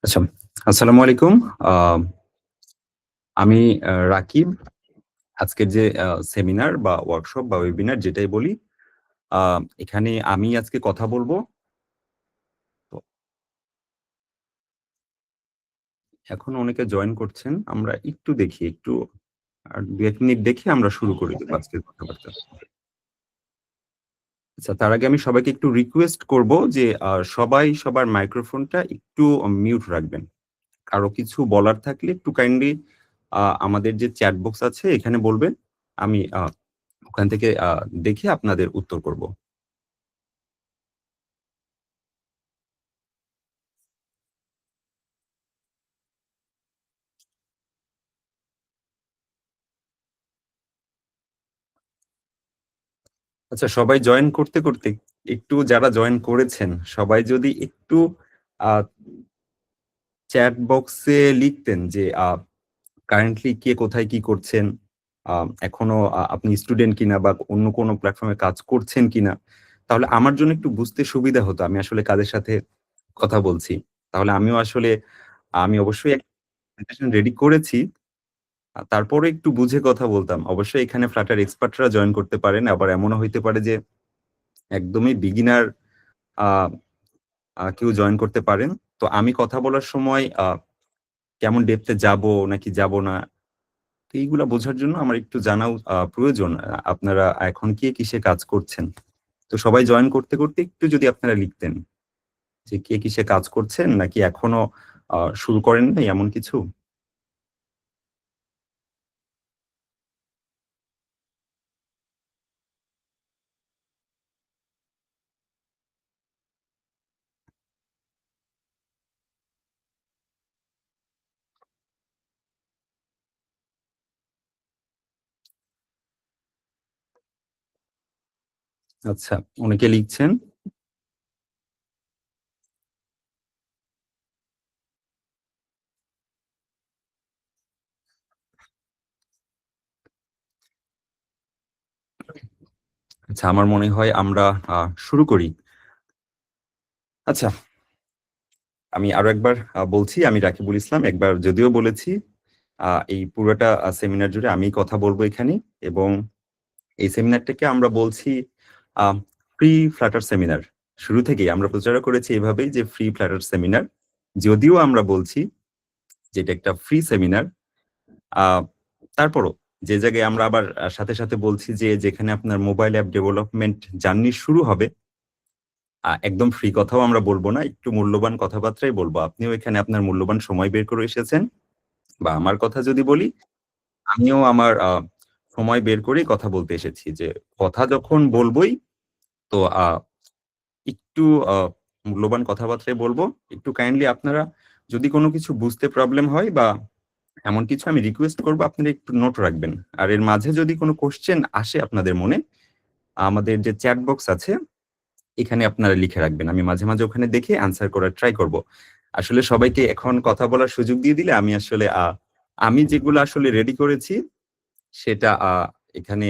আচ্ছা, আসসালামু আলাইকুম। আ আমি রাকিব। আজকের যে সেমিনার বা ওয়ার্কশপ বা ওয়েবিনার যেটাই বলি, আ এখানে আমি আজকে কথা বলবো। তো এখন অনেকে জয়েন করছেন। আমরা একটু দেখি, একটু আর ২-১ মিনিট দেখে আমরা শুরু করে দেব আজকের কথাবার্তা। আচ্ছা, তার আগে আমি সবাইকে একটু রিকোয়েস্ট করব যে সবাই সবার মাইক্রোফোনটা একটু মিউট রাখবেন। কারো কিছু বলার থাকলে একটু কাইন্ডলি আমাদের যে চ্যাট বক্স আছে এখানে বলবেন। আমি ওখান থেকে দেখে আপনাদের উত্তর করব। আচ্ছা, সবাই জয়েন করতে একটু যারা জয়েন করেছেন সবাই যদি একটু আ চ্যাট বক্সে লিখতেন যে কারেন্টলি কে কোথায় কি করছেন? আ এখনো আপনি স্টুডেন্ট কিনা বা অন্য কোনো প্ল্যাটফর্মে কাজ করছেন কিনা? তাহলে আমার জন্য একটু বুঝতে সুবিধা হতো আমি আসলে কাদের সাথে কথা বলছি। তাহলে আমিও আসলে আমি অবশ্যই একটা প্রেজেন্টেশন রেডি করেছি। তারপরও একটু বুঝে কথা বলতাম। অবশ্যই এখানে Flutter এক্সপার্টরা জয়েন করতে পারেন। আবার এমনও হইতে পারে যে একদমই বিগিনার আ কেউ জয়েন করতে পারেন। তো আমি কথা বলার সময় কেমন ডেপথ এ যাবো নাকি যাবো না, তো এইগুলা বোঝার জন্য আমার একটু জানাও প্রয়োজন। আপনারা এখন কে কিসে কাজ করছেন? তো সবাই জয়েন করতে একটু যদি আপনারা লিখতেন যে কে কিসে কাজ করছেন নাকি এখনো শুরু করেন নাই এমন কিছু? আচ্ছা, অনেকে লিখছেন। আচ্ছা, আমার মনে হয় আমরা আ শুরু করি। আচ্ছা, আমি আরো একবার বলছি আমি রাকিবুল ইসলাম। একবার যদিও বলেছি, এই পুরোটা সেমিনার জুড়ে আমিই কথা বলব এখানে এবং এই সেমিনারটাকে আমরা বলছি আ ফ্রি ফ্লাটার সেমিনার। শুরু থেকেই আমরা প্রচারও করেছি এভাবেই যে ফ্রি ফ্লাটার সেমিনার। যদিও আমরা বলছি যে এটা একটা ফ্রি সেমিনার, আ তারপরও যে জায়গায় আমরা আবার সাথে বলছি যে যেখানে আপনার মোবাইল অ্যাপ ডেভেলপমেন্ট জার্নি শুরু হবে, একদম ফ্রি কথাও আমরা বলব না। একটু মূল্যবান কথাবার্তাই বলব। আপনিও এখানে আপনার মূল্যবান সময় বের করে এসেছেন বা আমার কথা যদি বলি, আমিও আমার সময় বের করেই কথা বলতে এসেছি যে কথা যখন বলবই তো একটু আ মূল্যবান কথাবার্তাই বলব। একটু কাইন্ডলি আপনারা যদি কোন কিছু বুঝতে প্রবলেম হয় বা এমন কিছু আমি রিকোয়েস্ট করব আপনারা একটু নোট রাখবেন। আর এর মাঝে যদি কোন কোয়েশ্চেন আসে আপনাদের মনে, আমাদের যে চ্যাট বক্স আছে এখানে আপনারা লিখে রাখবেন। আমি মাঝে ওখানে দেখে অ্যান্সার করার ট্রাই করব। আসলে সবাইকে এখন কথা বলার সুযোগ দিয়ে দিলে আমি আসলে আমি যেগুলো আসলে রেডি করেছি সেটা এখানে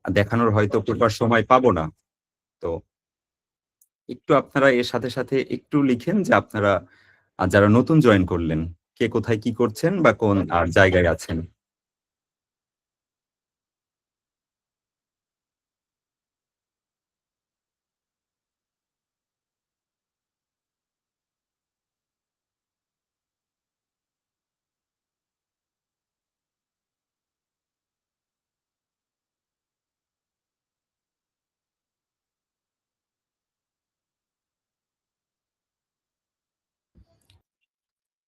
দেখানোর হয়তো প্রপার সময় পাবো না। তো একটু আপনারা এর সাথে একটু লিখেন যে আপনারা যারা নতুন জয়েন করলেন, কে কোথায় কি করছেন বা কোন জায়গায় আছেন?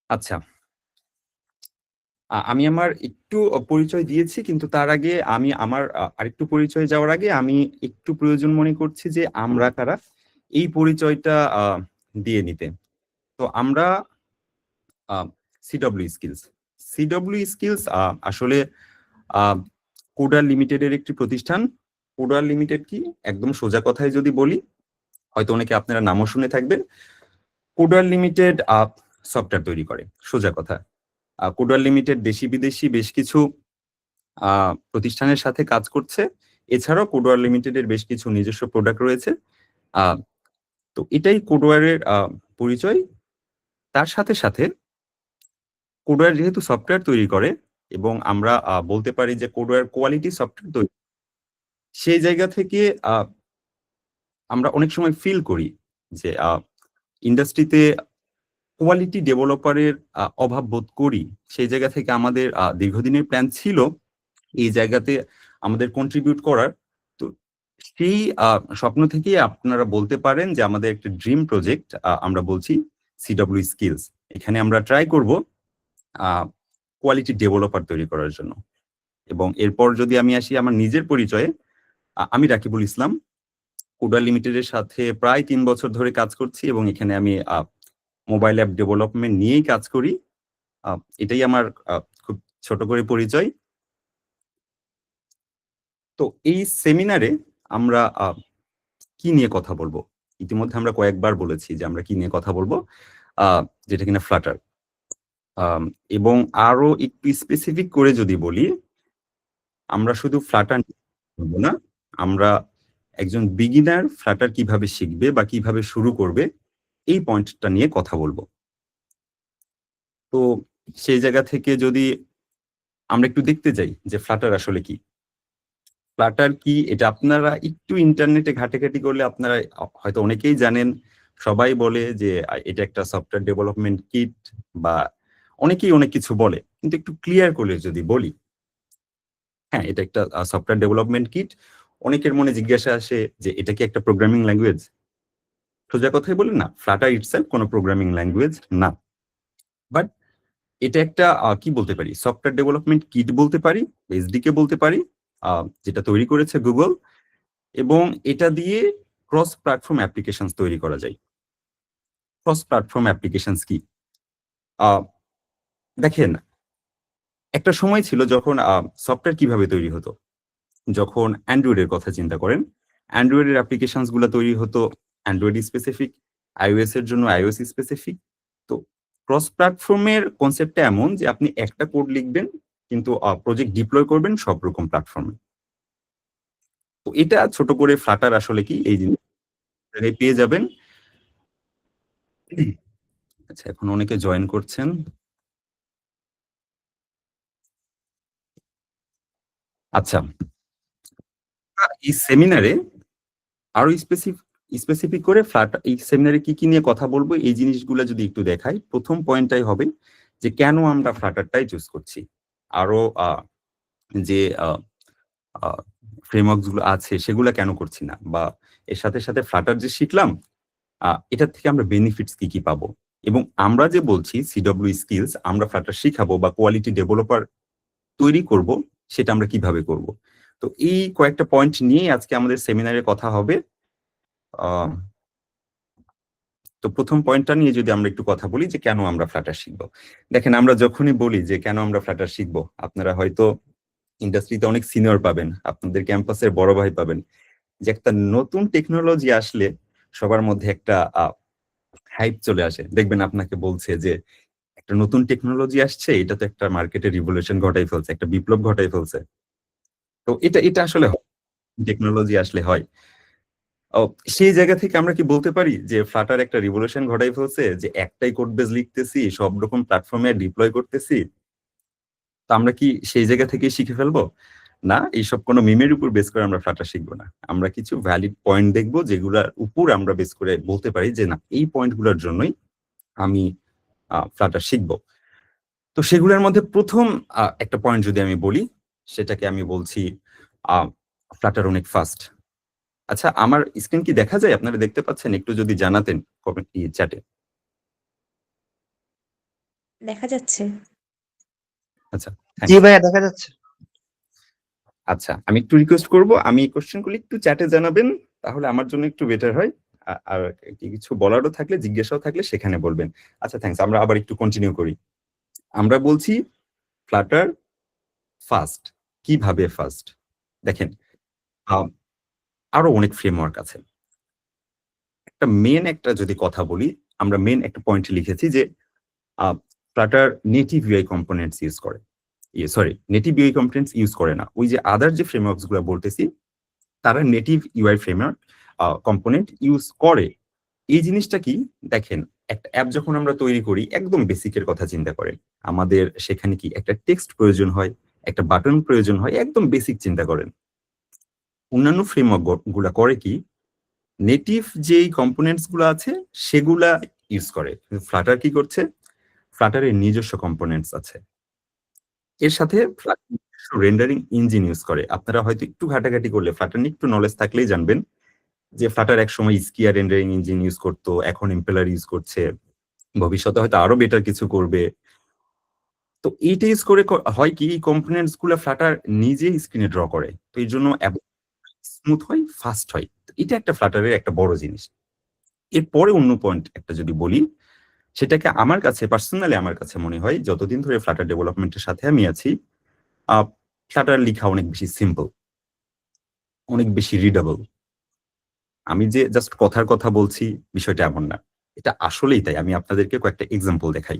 আচ্ছা, আমি আমার একটু পরিচয় দিয়েছি কিন্তু তার আগে আমি আমার আরেকটু পরিচয় যাওয়ার আগে আমি একটু প্রয়োজন মনে করছি যে আমরা কারা? এই পরিচয়টা দিয়ে নিতে। তো আমরা আ CW স্কিলস। CW স্কিলস আসলে আ কোডার লিমিটেড এর একটি প্রতিষ্ঠান। কোডার লিমিটেড কি? একদম সোজা কথায় যদি বলি, হয়তো অনেকে আপনারা নামও শুনে থাকবেন। কোডার লিমিটেড সফটওয়্যার তৈরি করে। সোজা কথা। কোডার লিমিটেড দেশি-বিদেশি বেশ কিছু আ প্রতিষ্ঠানের সাথে কাজ করছে। এছাড়াও কোডওয়্যার লিমিটেড এর বেশ কিছু নিজস্ব প্রোডাক্ট রয়েছে। আ তো এটাই কোডওয়্যার এর পরিচয়। তার সাথে সাথে কোডওয়্যার যেহেতু সফটওয়্যার তৈরি করে এবং আমরা বলতে পারি যে কোডওয়্যার কোয়ালিটি সফটওয়্যার তৈরি, সেই জায়গা থেকে আমরা অনেক সময় ফিল করি যে ইন্ডাস্ট্রিতে কোয়ালিটি ডেভেলপারের অভাব বোধ করি। সেই জায়গা থেকে আমাদের দীর্ঘদিনের প্ল্যান ছিল এই জায়গাতে আমাদের কন্ট্রিবিউট করার। তো সেই স্বপ্ন থেকেই আপনারা বলতে পারেন যে আমাদের একটা ড্রিম প্রজেক্ট আমরা বলছি সিডব্লিউ স্কিলস। এখানে আমরা ট্রাই করব কোয়ালিটি ডেভেলপার তৈরি করার জন্য। এবং এরপর যদি আমি আসি আমার নিজের পরিচয়ে, আমি রাকিবুল ইসলাম কোডওয়্যার লিমিটেডের সাথে প্রায় ৩ বছর ধরে কাজ করছি এবং এখানে আমি মোবাইল অ্যাপ ডেভেলপমেন্ট নিয়েই কাজ করি। এটাই আমার খুব ছোট করে পরিচয়। তো এই সেমিনারে আমরা কি নিয়ে কথা বলবো? ইতিমধ্যে আমরা কয়েকবার বলেছি যে আমরা কি নিয়ে কথা বলবো, যেটা কিনা ফ্লাটার। এবং আরো একটু স্পেসিফিক করে যদি বলি, আমরা শুধু ফ্লাটার বলবো না, আমরা একজন বিগিনার ফ্লাটার কিভাবে শিখবে বা কিভাবে শুরু করবে এই পয়েন্টটা নিয়ে কথা বলবো। তো সেই জায়গা থেকে যদি আমরা একটু দেখতে যাই যে ফ্লাটার আসলে কি। ফ্লাটার কি এটা আপনারা একটু ইন্টারনেটে ঘাটাঘাটি করলে আপনারা হয়তো অনেকেই জানেন। সবাই বলে যে এটা একটা সফটওয়্যার ডেভেলপমেন্ট কিট বা অনেকেই অনেক কিছু বলে। কিন্তু একটু ক্লিয়ার করে যদি বলি, হ্যাঁ, এটা একটা সফটওয়্যার ডেভেলপমেন্ট কিট। অনেকের মনে জিজ্ঞাসা আসে যে এটা কি একটা প্রোগ্রামিং ল্যাঙ্গুয়েজ? সোজা কথাই বলি না, ফ্লাটার ইটসেলফ কোনো প্রোগ্রামিং ল্যাঙ্গুয়েজ না। বাট এটা একটা কি বলতে পারি, সফটওয়্যার ডেভেলপমেন্ট কিট বলতে পারি, এসডিকে বলতে পারি, যেটা তৈরি করেছে গুগল। এবং এটা দিয়ে ক্রস প্ল্যাটফর্ম অ্যাপ্লিকেশন তৈরি করা যায়। ক্রস প্ল্যাটফর্ম অ্যাপ্লিকেশন কি? দেখেন, একটা সময় ছিল যখন সফটওয়্যার কিভাবে তৈরি হতো। যখন অ্যান্ড্রয়েডের কথা চিন্তা করেন, অ্যান্ড্রয়েডের অ্যাপ্লিকেশনস গুলো তৈরি হতো অ্যান্ড্রয়েড স্পেসিফিক, আইওএস এর জন্য আইওএস স্পেসিফিক। তো ক্রস প্ল্যাটফর্মের কনসেপ্টটা এমন যে আপনি একটা কোড লিখবেন কিন্তু প্রজেক্ট ডিপ্লয় করবেন সব রকম প্ল্যাটফর্মে। তো এটা ছোট করে ফ্লাটার আসলে কি এই জিনিস পেয়ে যাবেন। আচ্ছা, এখন অনেকে জয়েন করছেন। আচ্ছা, এই সেমিনারে আরো স্পেসিফিক করে এই সেমিনারে কি কি নিয়ে কথা বলবো এই জিনিসগুলো যদি একটু দেখাই, প্রথম পয়েন্টটাই হবে যে কেন আমরা ফ্লাটারটাই চুজ করছি। আরো যে ফ্রেমওয়ার্কস গুলো আছে সেগুলো কেন করছি না, বা এর সাথে সাথে ফ্লাটার যে শিখলাম এটার থেকে আমরা বেনিফিটস কি কি পাবো। এবং আমরা যে বলছি সিডব্লিউ স্কিলস আমরা ফ্লাটার শিখাবো বা কোয়ালিটি ডেভেলপার তৈরি করব, সেটা আমরা কিভাবে করব। তো এই কয়েকটা পয়েন্ট নিয়ে আজকে আমাদের সেমিনারে কথা হবে। তো প্রথম পয়েন্টটা নিয়ে যদি আমরা একটু কথা বলি যে কেন আমরা ফ্লাটার শিখবো। দেখেন, আমরা যখনই বলি যে কেন আমরা ফ্লাটার শিখবো, আপনারা হয়তো ইন্ডাস্ট্রিতে অনেক সিনিয়র পাবেন, আপনাদের ক্যাম্পাসের বড় ভাই পাবেন, যে একটা নতুন টেকনোলজি আসলে সবার মধ্যে একটা হাইপ চলে আসে। দেখবেন আপনাকে বলছে যে একটা নতুন টেকনোলজি আসছে, এটা তো একটা মার্কেটে রিভলিউশন ঘটাই ফেলছে, একটা বিপ্লব ঘটাই ফেলছে। তো এটা এটা আসলে টেকনোলজি আসলে হয়। ও, সেই জায়গা থেকে আমরা কি বলতে পারি যে ফ্লাটার একটা রিভলিউশন ঘটাই ফেলছে, যে একটাই কোড বেস লিখতেছি, সব রকম প্ল্যাটফর্মে ডিপ্লয় করতেছি। তো আমরা কি সেই জায়গা থেকে শিখে ফেলবো? না, এইসব কোনো মিমের উপর বেস করে আমরা ফ্লাটার শিখবো না। আমরা কিছু ভ্যালিড পয়েন্ট দেখবো যেগুলোর উপর আমরা বেস করে বলতে পারি যে না, এই পয়েন্টগুলোর জন্যই আমি ফ্লাটার শিখবো। তো সেগুলোর মধ্যে প্রথম একটা পয়েন্ট যদি আমি বলি, সেটাকে আমি বলছি ফ্লাটার অনেক ফাস্ট। আচ্ছা, আমার স্ক্রিন কি দেখা যায়? আপনারা দেখতে পাচ্ছেন? একটু যদি জানাতেন কমেন্ট চ্যাটে। দেখা যাচ্ছে। আচ্ছা, জি ভাইয়া, দেখা যাচ্ছে। আচ্ছা, আমি একটু রিকোয়েস্ট করব, আমি এই কোশ্চেনগুলো একটু চ্যাটে জানাবেন, তাহলে আমার জন্য একটু বেটার হয়। আর কিছু বলারও থাকলে, জিজ্ঞাসাও থাকলে সেখানে বলবেন। আচ্ছা, থ্যাঙ্কস। আমরা আবার একটু কন্টিনিউ করি। আমরা বলছি ফ্লাটার ফাস্ট। কিভাবে ফাস্ট? দেখেন, আরো অনেক ফ্রেমওয়ার্ক আছে। একটা যদি কথা বলি, আমরা মেন একটা পয়েন্ট লিখেছি যে Flutter native UI components use করে। Sorry, native UI components use করে না। ওই যে আদার যে ফ্রেমওয়ার্কস গুলো বলতেছি, তারা native UI framework component use করে। এই জিনিসটা কি দেখেন, একটা অ্যাপ যখন আমরা তৈরি করি একদম বেসিকের কথা চিন্তা করেন। আমাদের সেখানে কি একটা টেক্সট প্রয়োজন হয়, একটা বাটন প্রয়োজন হয়, একদম বেসিক চিন্তা করেন। অন্যান্য ফ্রেমওয়ার্ক গুলা করে কি নেটিভ যেই কম্পোনেন্টস গুলো আছে সেগুলা ইউজ করে। কিন্তু ফ্লাটার কি করছে? ফ্লাটারের নিজস্ব কম্পোনেন্টস আছে। এর সাথে রেন্ডারিং ইঞ্জিন ইউজ করে। আপনারা হয়তো একটু ঘাটাঘাটি করলে ফ্লাটার নিয়ে একটু নলেজ থাকলেই জানবেন যে ফ্লাটার একসময় স্কিয়া রেন্ডারিং ইঞ্জিন ইউজ করতো, এখন ইম্পেলার ইউজ করছে। ভবিষ্যতে হয়তো আরো বেটার কিছু করবে। তো এইটা ইউজ করে হয় কি এই কম্পোনেন্টস গুলা ফ্লাটার নিজেই স্ক্রিনে ড্র করে। তো এর জন্য স্মুথ হয়, ফাস্ট হয়। এটা একটা ফ্লাটারের একটা বড় জিনিস। এরপরে অন্য পয়েন্ট একটা যদি বলি, সেটাকে আমার কাছে পার্সোনালি আমার কাছে মনে হয় যতদিন ধরে ফ্লাটার ডেভেলপমেন্টের সাথে আমি আছি, আ ফ্লাটার লিখা অনেক বেশি সিম্পল, অনেক বেশি রিডেবল। আমি যে জাস্ট কথার কথা বলছি বিষয়টা এমন না। এটা আসলেই তাই। আমি আপনাদেরকে কয়েকটা এক্সাম্পল দেখাই।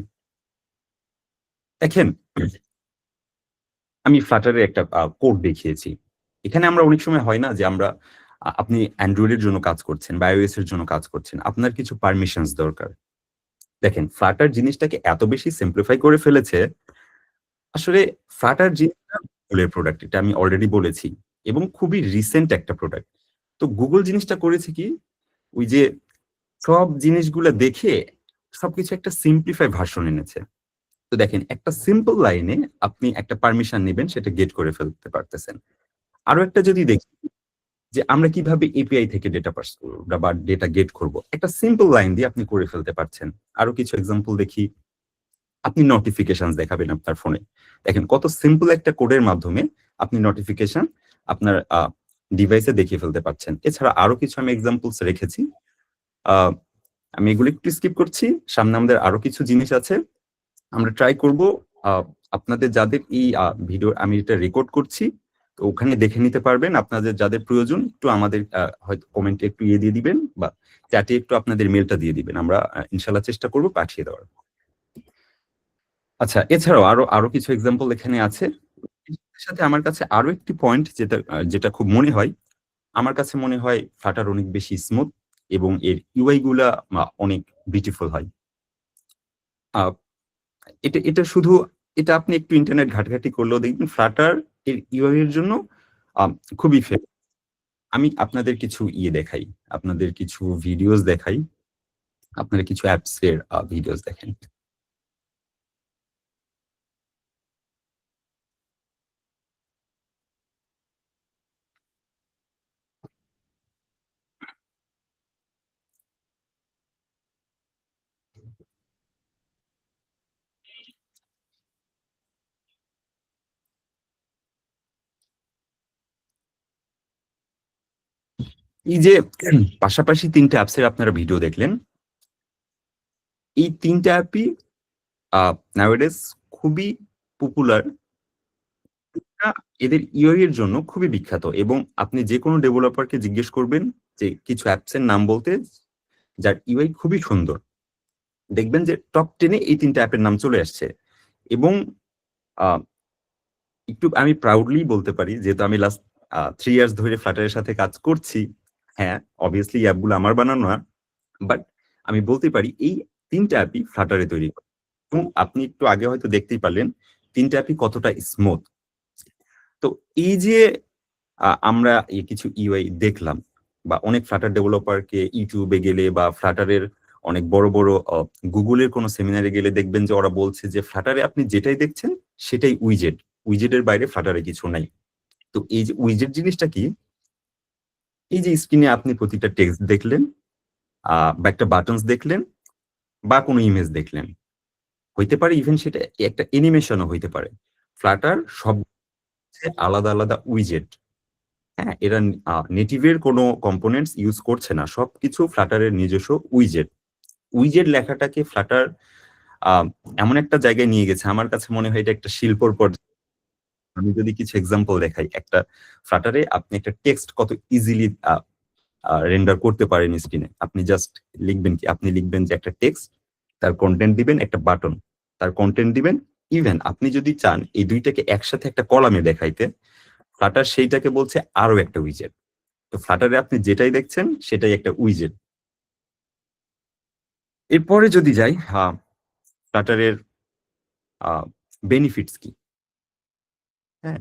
দেখেন, আমি Flutter এর একটা কোড দেখিয়েছি। এখানে আমরা অনেক সময় হয় না যে আমরা আপনি Android এর জন্য কাজ করছেন বা iOS এর জন্য কাজ করছেন। আপনার কিছু পারমিশনস দরকার। দেখেন Flutter জিনিসটাকে এত বেশি সিম্পলিফাই করে ফেলেছে, আসলে Flutter জিনিসটা Google-এর প্রোডাক্ট। এটা আমি অলরেডি বলেছি এবং খুবই রিসেন্ট একটা প্রোডাক্ট। তো Google জিনিসটা করেছে কি, ওই যে সব জিনিসগুলা দেখে সবকিছু একটা সিম্পলিফাই ভার্সন এনেছে। তো দেখেন একটা সিম্পল লাইনে আপনি একটা পারমিশন নিবেন সেটা গেট করে ফেলতে পারতেছেন। আরো একটা যদি দেখি যে আমরা কিভাবে এপিআই থেকে ডেটা পাস করব বা ডেটা গেট করব। একটা সিম্পল লাইন দিয়ে আপনি করে ফেলতে পারছেন। আরো কিছু এক্সাম্পল দেখি। আপনি নোটিফিকেশনস দেখাবেন আপনার ফোনে। দেখেন কত সিম্পল একটা কোডের মাধ্যমে আপনি নোটিফিকেশন আপনার ডিভাইসে দেখিয়ে ফেলতে পারছেন। এছাড়া আরো কিছু আমি এক্সাম্পলস রেখেছি। আ আমি এগুলো একটু স্কিপ করছি। সামনে আমাদের আরো কিছু জিনিস আছে। আমরা ট্রাই করব আ আপনাদের যাদের এই ভিডিও আমি এটা রেকর্ড করছি, তো ওখানে দেখে নিতে পারবেন। আপনাদের যাদের প্রয়োজন একটু আমাদের হয়তো কমেন্টে একটু ইয়ে দিয়ে দিবেন বা চ্যাটে একটু আপনাদের মেইলটা দিয়ে দিবেন। আমরা ইনশাআল্লাহ চেষ্টা করব পাঠিয়ে দেওয়ার। আচ্ছা, এছাড়াও আরো কিছু এক্সাম্পল এখানে আছে। এর সাথে আমার কাছে আরো একটি পয়েন্ট যেটা খুব মনে হয়, আমার কাছে মনে হয় Flutter অনেক বেশি স্মুথ এবং এর ইউআই গুলা অনেক বিউটিফুল হয়। আ এটা শুধু এটা আপনি একটু ইন্টারনেট ঘাটাঘাটি করলেও দেখবেন Flutter এর ইউআই এর জন্য আম খুবই আমি আপনাদের কিছু দেখাই। আপনাদের কিছু ভিডিওস দেখাই। আপনারা কিছু অ্যাপস এর ভিডিওস দেখেন। এই যে পাশাপাশি ৩ টা অ্যাপস এর আপনারা ভিডিও দেখলেন। এই ৩ টা অ্যাপই আ নাওএডেজ খুবই পপুলার। আ এদের ইউআই এর জন্য খুবই বিখ্যাত এবং আপনি যেকোনো ডেভেলপারকে জিজ্ঞেস করবেন যে কিছু অ্যাপস এর নাম বলতে, যার ইউআই খুবই সুন্দর। দেখবেন যে টপ 10 এ এই ৩ টা অ্যাপের নাম চলে আসছে এবং আ একটু আমি প্রাউডলি বলতে পারি যেহেতু আমি লাস্ট ৩ ইয়ার্স ধরে Flutter এর সাথে কাজ করছি। হ্যাঁ, obviously এই অ্যাপগুলো আমার বানানো না। বাট আমি বলতে পারি এই ৩ টা অ্যাপই Flutter এ তৈরি করা। এবং আপনি একটু আগে হয়তো দেখতেই পারলেন ৩ টা অ্যাপই কতটা স্মুথ। তো এই যে আমরা কিছু ইউআই দেখলাম বা অনেক Flutter ডেভেলপারকে YouTube এ গেলে বা Flutter এর অনেক বড়, বড় Google এর কোনো সেমিনারে গেলে দেখবেন যে ওরা বলছে যে Flutter এ আপনি যেটাই দেখছেন সেটাই উইজেট। উইজেটের বাইরে Flutter এ কিছু নাই। তো এই যে উইজেট জিনিসটা কি? এই যে স্ক্রিনে আপনি প্রতিটা টেক্সট দেখলেন, বা একটা বাটনস দেখলেন বা কোনো ইমেজ দেখলেন। হইতে পারে ইভেন সেটা একটা অ্যানিমেশনও হইতে পারে। Flutter সব আলাদা, আলাদা উইজেট। হ্যাঁ? এরা নেটিভ এর কোনো কম্পোনেন্টস ইউজ করছে না। সবকিছু Flutter এর নিজস্ব উইজেট। উইজেট লেখাটাকে Flutter আ এমন একটা জায়গায় নিয়ে গেছে আমার কাছে মনে হয় এটা একটা শিল্পর পর্যায়ে। আমি যদি কিছু এক্সাম্পল দেখাই, একটা Flutter এ আপনি একটা টেক্সট কত ইজিলি আ আ রেন্ডার করতে পারেন স্ক্রিনে। আপনি জাস্ট লিখবেন কি? আপনি লিখবেন যে একটা টেক্সট, তার কনটেন্ট দিবেন, একটা বাটন, তার কনটেন্ট দিবেন। ইভেন আপনি যদি চান এই ২ টাকে একসাথে একটা কলামে দেখাইতে, Flutter সেইটাকে বলছে আরো একটা উইজেট। তো Flutter এ আপনি যেটাই দেখছেন সেটাই একটা উইজেট। এরপরে যদি যাই Flutter এর আ বেনিফিটস কি? হ্যাঁ?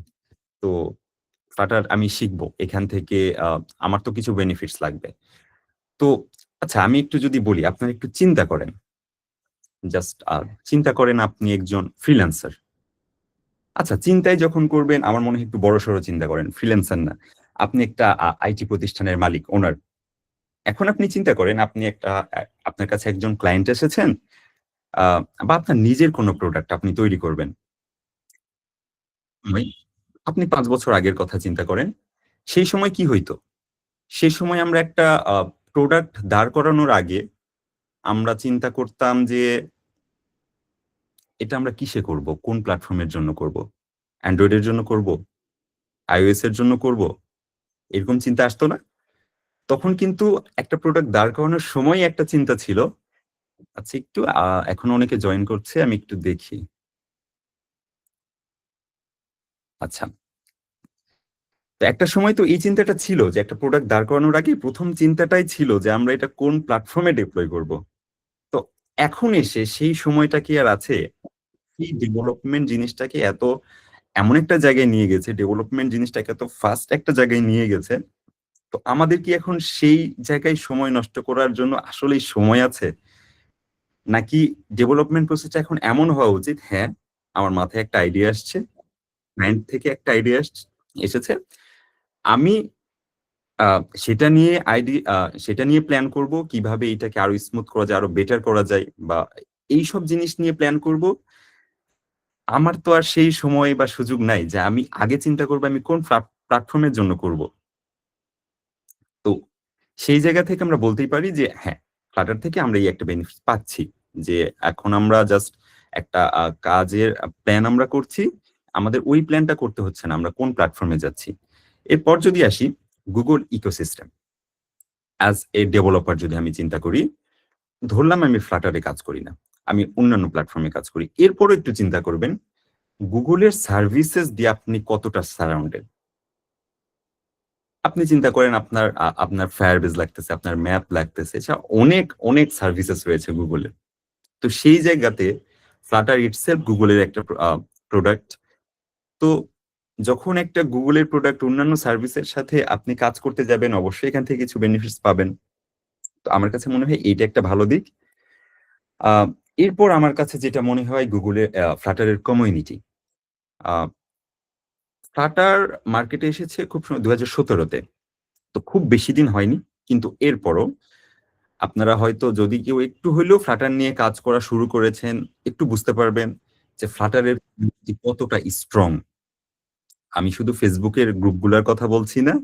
তো Flutter আমি শিখব। এখান থেকে আমার তো কিছু বেনিফিটস লাগবে। তো আচ্ছা আমি একটু যদি বলি, আপনারা একটু চিন্তা করেন। জাস্ট চিন্তা করেন আপনি একজন ফ্রিল্যান্সার। আচ্ছা চিন্তাই যখন করবেন আমার মনে হয় একটু বড়সড় চিন্তা করেন। ফ্রিল্যান্সার না। আপনি একটা আইটি প্রতিষ্ঠানের মালিক, ওনার। এখন আপনি চিন্তা করেন আপনি একটা আপনার কাছে একজন ক্লায়েন্ট এসেছেন, আ বা আপনার নিজের কোনো প্রোডাক্ট আপনি তৈরি করবেন। ওই আপনি ৫ বছর আগের কথা চিন্তা করেন। সেই সময় কি হইতো? সেই সময় আমরা একটা প্রোডাক্ট দাঁড় করানোর আগে আমরা চিন্তা করতাম যে এটা আমরা কিসে করব? কোন প্ল্যাটফর্ম এর জন্য করব? Android এর জন্য করব? iOS এর জন্য করব? এরকম চিন্তা আসতো না? তখন কিন্তু একটা প্রোডাক্ট দাঁড় করানোর সময়ই একটা চিন্তা ছিল। আচ্ছা একটু এখনো অনেকে জয়েন করছে। আমি একটু দেখি। আচ্ছা। তো একটা সময় তো এই চিন্তাটা ছিল যে একটা প্রোডাক্ট দাঁড় করানোর আগে ১ম চিন্তাটাই ছিল যে আমরা এটা কোন প্ল্যাটফর্ম এ ডিপ্লয় করব। তো এখন এসে সেই সময়টা কি আর আছে? এই ডেভেলপমেন্ট জিনিসটাকে এমন একটা জায়গায় নিয়ে গেছে, ডেভেলপমেন্ট জিনিসটাকে এত ফাস্ট একটা জায়গায় নিয়ে গেছে। তো আমাদের কি এখন সেই জায়গায় সময় নষ্ট করার জন্য আসলেই সময় আছে? নাকি ডেভেলপমেন্ট প্রসেসটা এখন এমন হওয়া উচিত, হ্যাঁ, আমার মাথায় একটা আইডিয়া আসছে, ক্লায়েন্ট থেকে একটা আইডিয়া এসেছে। আমি আ সেটা নিয়ে সেটা নিয়ে প্ল্যান করব কিভাবে এটাকে আরো স্মুথ করা যায়, আরো বেটার করা যায় বা এইসব জিনিস নিয়ে প্ল্যান করব। আমার তো আর সেই সময় বা সুযোগ নাই যে আমি আগে চিন্তা করব আমি কোন প্ল্যাটফর্ম এর জন্য করব। তো সেই জায়গা থেকে আমরা বলতেই পারি যে হ্যাঁ, Flutter থেকে আমরা এই একটা বেনিফিট পাচ্ছি। যে এখন আমরা জাস্ট একটা কাজের প্ল্যান আমরা করছি। আমাদের ওই প্ল্যানটা করতে হচ্ছে না। আমরা কোন প্ল্যাটফর্মে যাচ্ছি। এরপর যদি আসি Google ecosystem. As a developer যদি আমি চিন্তা করি, ধরলাম আমি Flutter এ কাজ করি না। আমি অন্যান্য প্ল্যাটফর্মে কাজ করি। এরপরও একটু চিন্তা করবেন, Google এর সার্ভিসেস দিয়ে আপনি কতটা সারাউন্ডেড? আপনি চিন্তা করেন আপনার Firebase লাগতেছে, আপনার ম্যাপ লাগতেছে। অনেক সার্ভিসেস রয়েছে Google এর। তো সেই জায়গাতে Flutter itself Google এর একটা প্রোডাক্ট। তো যখন একটা Google এর প্রোডাক্ট অন্যান্য সার্ভিসের সাথে আপনি কাজ করতে যাবেন, অবশ্যই এখান থেকে কিছু বেনিফিটস পাবেন। তো আমার কাছে মনে হয় এইটা একটা ভালো দিক। আ এরপর আমার কাছে যেটা মনে হয় Google এর Flutter এর কমিউনিটি। আ Flutter মার্কেটে এসেছে খুব ২০১৭ তে। তো খুব বেশি দিন হয়নি। কিন্তু এরপরও আপনারা হয়তো যদি কেউ একটু হইলেও Flutter নিয়ে কাজ করা শুরু করেছেন, একটু বুঝতে পারবেন যে Flutter এর community কতটা স্ট্রং। আমি শুধু Facebook এর গ্রুপগুলার কথা বলছি না।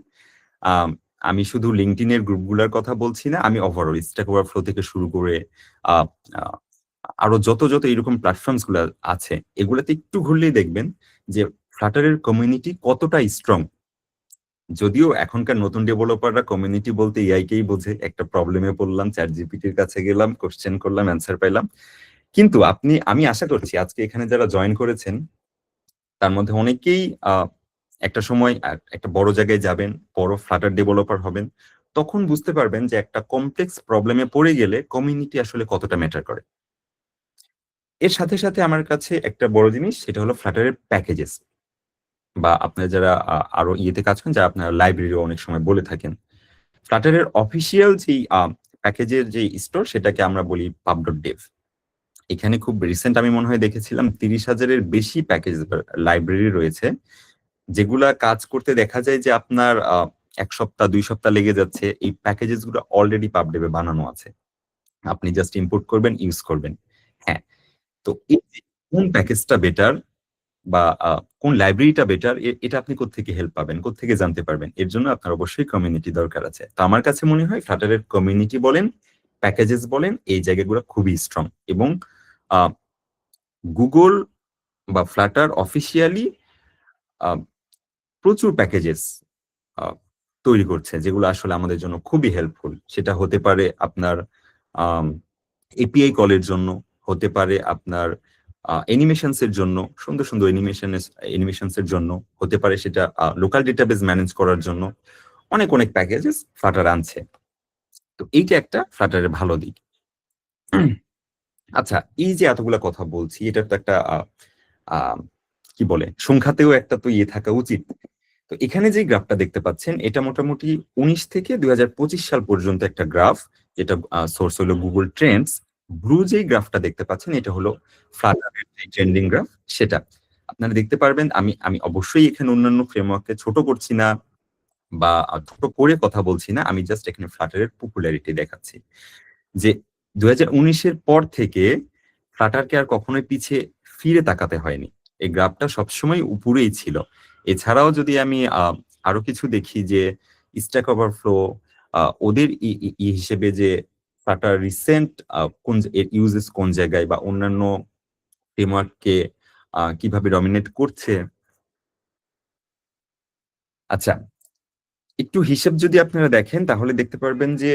আম আমি শুধু LinkedIn এর গ্রুপগুলার কথা বলছি না। আমি ওভারঅল Stack Overflow থেকে শুরু করে আ আ আরো যত এরকম প্ল্যাটফর্মস গুলা আছে, এগুলাতে একটু ঘুরলেই দেখবেন যে Flutter এর কমিউনিটি কতটা স্ট্রং। যদিও এখনকার নতুন ডেভেলপাররা কমিউনিটি বলতে এআই কেই বোঝে। একটা প্রবলেমে পড়লাম, ChatGPT এর কাছে গেলাম, কোয়েশ্চেন করলাম, অ্যান্সার পাইলাম। কিন্তু আমি আশা করছি আজকে এখানে যারা জয়েন করেছেন, তার মধ্যে অনেকেই একটা সময় একটা বড় জায়গায় যাবেন, বড় Flutter ডেভেলপার হবেন। তখন বুঝতে পারবেন যে একটা কমপ্লেক্স প্রবলেমে পড়ে গেলে কমিউনিটি আসলে কতটা ম্যাটার করে। এর সাথে আমার কাছে একটা বড় জিনিস সেটা হলো Flutter এর প্যাকেজেস বা আপনারা যারা আরো ইয়েতে কাজ করেন, যারা আপনারা লাইব্রেরিও অনেক সময় বলে থাকেন। Flutter এর অফিসিয়াল যেই প্যাকেজের যেই স্টোর সেটাকে আমরা বলি pub.dev। এখানে খুব রিসেন্ট আমি মনে হয় দেখেছিলাম ৩০,০০০ এর বেশি প্যাকেজ বা লাইব্রেরি রয়েছে। যেগুলা কাজ করতে দেখা যায় যে আপনার ১ সপ্তাহ ২ সপ্তাহ লেগে যাচ্ছে। এই প্যাকেজেস গুলো অলরেডি pub.dev এ বানানো আছে। আপনি জাস্ট ইম্পোর্ট করবেন, ইউজ করবেন। হ্যাঁ, তো এই যে কোন প্যাকেজটা বেটার বা কোন লাইব্রেরিটা বেটার এটা আপনি কোত্থেকে হেল্প পাবেন, কোত্থেকে জানতে পারবেন? এর জন্য আপনার অবশ্যই কমিউনিটি দরকার আছে। তো আমার কাছে মনে হয় Flutter এর কমিউনিটি বলেন, প্যাকেজেস বলেন, এই জায়গাগুলো খুবই স্ট্রং এবং আ Google বা Flutter অফিসিয়ালি আ প্রচুর প্যাকেজেস আ তৈরি করছে যেগুলো আসলে আমাদের জন্য খুবই হেল্পফুল। সেটা হতে পারে আপনার আম এপিআই কলের জন্য, হতে পারে আপনার অ্যানিমেশনস এর জন্য, সুন্দর অ্যানিমেশনস এর জন্য, হতে পারে সেটা লোকাল ডেটাবেস ম্যানেজ করার জন্য। অনেক প্যাকেজেস Flutter আনছে। তো এইটা একটা Flutter এর ভালো দিক। আচ্ছা, এই যে এতগুলা কথা বলছি, এটার তো একটা কি বলে, সংখ্যাতেও একটা তো ইয়ে থাকা উচিত। তো এখানে যে গ্রাফটা দেখতে পাচ্ছেন, এটা মোটামুটি 19 থেকে 2025 সাল পর্যন্ত একটা গ্রাফ, যেটা সোর্স হলো গুগল ট্রেন্ডস। ব্লু যেই গ্রাফটা দেখতে পাচ্ছেন, এটা হলো ফ্লাটারের যে ট্রেন্ডিং গ্রাফ, সেটা আপনারা দেখতে পারবেন। আমি আমি অবশ্যই এখানে অন্যান্য ফ্রেমওয়ার্ককে ছোট করছি না বা ছোট করে কথা বলছি না, আমি জাস্ট এখানে ফ্লাটারের পপুলারিটি দেখাচ্ছি যে 2019-এর পর থেকে ফ্লাটারকে আর কখনোই পিছিয়ে ফিরে তাকাতে হয়নি। এই গ্রাফটা সবসময় উপরেই ছিল। এছাড়াও যদি আমি আরো কিছু দেখি যে স্ট্যাক ওভারফ্লো, ওদের হিসেবে যে ফ্লাটার রিসেন্ট কোন ইউজেস কোন জায়গায় বা অন্যান্য ফ্রেমওয়ার্ককে কিভাবে ডমিনেট করছে। আচ্ছা, একটু হিসেব যদি আপনারা দেখেন, তাহলে দেখতে পারবেন যে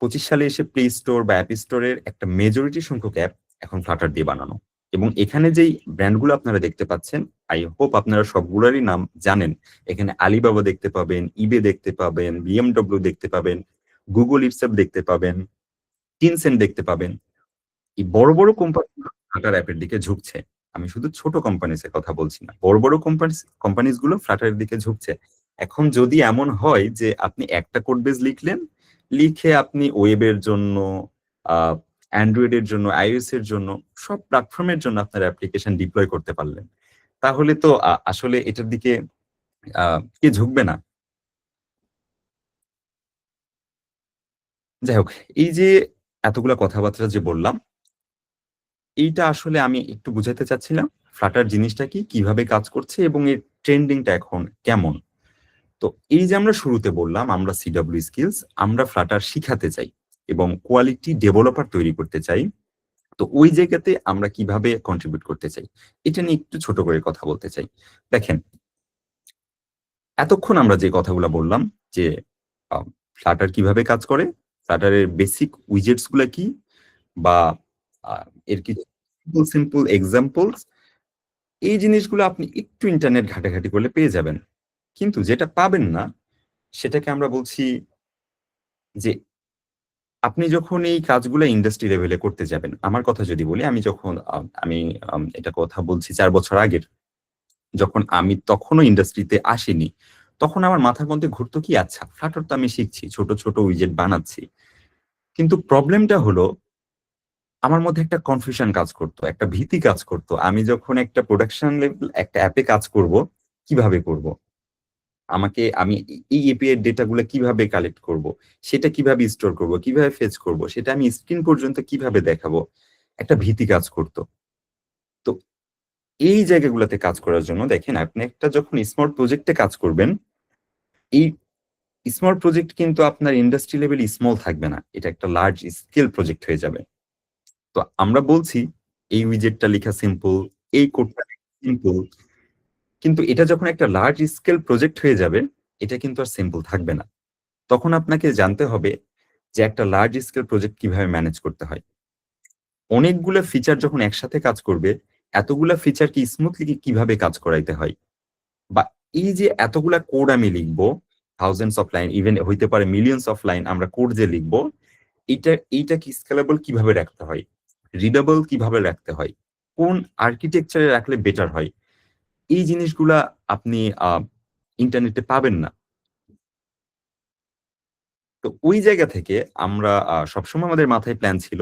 25 সালে এসে প্লে স্টোর বা অ্যাপ স্টোরের একটা মেজরিটি সংখ্যক অ্যাপ এখন ফ্লাটার দিয়ে বানানো। এবং এখানে যেই ব্র্যান্ডগুলো আপনারা দেখতে পাচ্ছেন, আই হোপ আপনারা সবগুলোরই নাম জানেন। এখানে আলিবাবা দেখতে পাবেন, ইবে দেখতে পাবেন, বিএমডব্লিউ দেখতে পাবেন, গুগল ইটসেলফ দেখতে পাবেন, টিনসেন্ট দেখতে পাবেন। এই বড় বড় কোম্পানিগুলো ফ্লাটার অ্যাপের দিকে ঝুঁকছে। আমি শুধু ছোট কোম্পানিজের কথা বলছি না, বড় বড় কোম্পানিজ গুলো ফ্লাটারের দিকে ঝুঁকছে। এখন যদি এমন হয় যে আপনি একটা কোড বেস লিখলেন, লিখে আপনি ওয়েবের জন্য, অ্যান্ড্রয়েড এর জন্য, আইওএস এর জন্য, সব প্ল্যাটফর্মের জন্য আপনার অ্যাপ্লিকেশন ডিপ্লয় করতে পারলেন, তাহলে তো আসলে এটার দিকে কে ঝুঁকবে না? যাই হোক, এই যে এতগুলা কথাবার্তা যে বললাম, এইটা আসলে আমি একটু বুঝাতে চাচ্ছিলাম ফ্লাটার জিনিসটা কি, কিভাবে কাজ করছে এবং এর ট্রেন্ডিংটা এখন কেমন। তো এই যে আমরা শুরুতে বললাম, আমরা সিডব্লিউ স্কিলস, আমরা ফ্লাটার শিখাতে চাই এবং কোয়ালিটি ডেভেলপার তৈরি করতে চাই। তো ওই জায়গাতে আমরা কিভাবে কন্ট্রিবিউট করতে চাই, এটা নিয়ে একটু ছোট করে কথা বলতে চাই। দেখেন, এতক্ষণ আমরা যে কথাগুলো বললাম যে ফ্লাটার কিভাবে কাজ করে, ফ্লাটারের বেসিক উইজেটস গুলা কি, বা এর কিছু সিম্পল সিম্পল এক্সাম্পলস, এই জিনিসগুলো আপনি একটু ইন্টারনেট ঘাটাঘাটি করলে পেয়ে যাবেন। কিন্তু যেটা পাবেন না, সেটাকে আমরা বলছি যে আপনি যখন এই কাজগুলো ইন্ডাস্ট্রি লেভেলে করতে যাবেন। আমার কথা যদি বলি, আমি যখন আমি এটা কথা বলছি 4 বছর আগের, যখন আমি তখনও ইন্ডাস্ট্রিতে আসিনি, তখন আমার মাথার মধ্যে ঘুরতো কি, আচ্ছা ফ্লাটার তো আমি শিখছি, ছোট ছোট উইজেট বানাচ্ছি। কিন্তু প্রবলেমটা হলো, আমার মধ্যে একটা কনফিউশন কাজ করতো, একটা ভীতি কাজ করতো। আমি যখন একটা প্রোডাকশন লেভেল একটা অ্যাপে কাজ করব, কিভাবে করব? আমি এই এপিআই এর ডেটা গুলো কিভাবে কালেক্ট করব, সেটা কিভাবে স্টোর করব, কিভাবে ফেচ করব, সেটা আমি স্ক্রিন পর্যন্ত কিভাবে দেখাবো, একটা ভীতি কাজ করতো। তো এই জায়গাগুলোতে কাজ করার জন্য দেখেন, আপনি একটা যখন স্মল প্রজেক্টে কাজ করবেন, এই স্মল প্রজেক্ট কিন্তু আপনার ইন্ডাস্ট্রি লেভেল স্মল থাকবে না, এটা একটা লার্জ স্কেল প্রজেক্ট হয়ে যাবে। তো আমরা বলছি এই উইজেটটা লেখা সিম্পল, এই কোডটা সিম্পল, কিন্তু এটা যখন একটা লার্জ স্কেল প্রজেক্ট হয়ে যাবে, এটা কিন্তু আর সিম্পল থাকবে না। তখন আপনাকে জানতে হবে যে একটা লার্জ স্কেল প্রজেক্ট কিভাবে ম্যানেজ করতে হয়। অনেকগুলো ফিচার যখন একসাথে কাজ করবে, এতগুলা ফিচার কি স্মুথলি কিভাবে কাজ করাইতে হয়, বা এই যে এতগুলা কোড আমি লিখবো, থাউজেন্ডস অফ লাইন, ইভেন হইতে পারে মিলিয়ন্স অফ লাইন আমরা কোড যে লিখবো, এইটা কি স্কেলেবল কিভাবে রাখতে হয়, রিডেবল কিভাবে রাখতে হয়, কোন আর্কিটেকচারে রাখলে বেটার হয়, এই জিনিসগুলা আপনি ইন্টারনেটে পাবেন না। তো ওই জায়গা থেকে আমরা সবসময় আমাদের মাথায় প্ল্যান ছিল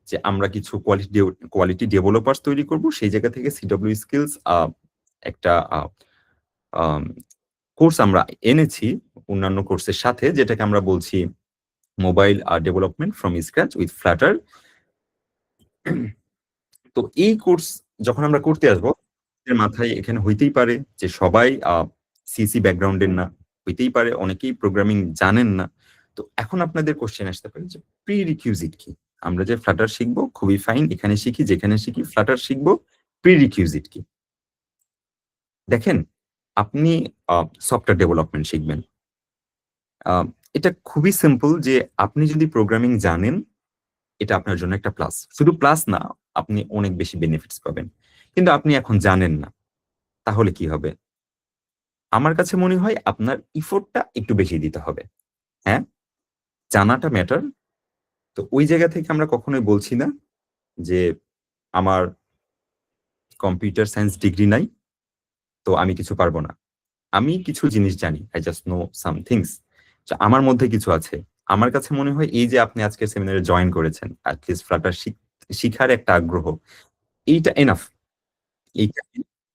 যে আমরা কিছু কোয়ালিটি ডেভেলপার্স তৈরি করব। সেই জায়গা থেকে সিডব্লিউ স্কিলস একটা কোর্স আমরা এনেছি অন্যান্য কোর্সের সাথে, যেটাকে আমরা বলছি mobile development from scratch with Flutter. তো এই কোর্স যখন আমরা করতে আসবো, এর মাথায় এখানে হইতেই পারে যে সবাই সিসি ব্যাকগ্রাউন্ডের না, হইতেই পারে অনেকেই প্রোগ্রামিং জানেন না। তো এখন আপনাদের কোশ্চেন আসতে পারে যে প্রি রিকিউজিট কি? আমরা যে ফ্লাটার শিখবো খুবই ফাইন, এখানে শিখি, যেখানে শিখি ফ্লাটার শিখবো, প্রি রিকিউজিট কি? দেখেন, আপনি সফটওয়্যার ডেভেলপমেন্ট শিখবেন। আহ, এটা খুবই সিম্পল যে আপনি যদি প্রোগ্রামিং জানেন, এটা আপনার জন্য একটা প্লাস। শুধু প্লাস না, আপনি অনেক বেশি বেনিফিটস পাবেন। কিন্তু আপনি এখন জানেন না, তাহলে কি হবে? আমার কাছে মনে হয় আপনার ইফোর্টটা একটু বেশি দিতে হবে। হ্যাঁ, জানাটা ম্যাটার, তো ওই জায়গা থেকে আমরা কখনোই বলছি না যে আমার কম্পিউটার সায়েন্স ডিগ্রি নাই, তো আমি কিছু পারবো না। আমি কিছু জিনিস জানি, I just know some things. আমার মধ্যে কিছু আছে। আমার কাছে মনে হয় এই যে আপনি আজকের সেমিনারে জয়েন করেছেন, অ্যাটলিস্ট ফ্লাটার শিখার একটা আগ্রহ, এইটা এনাফ। এইটা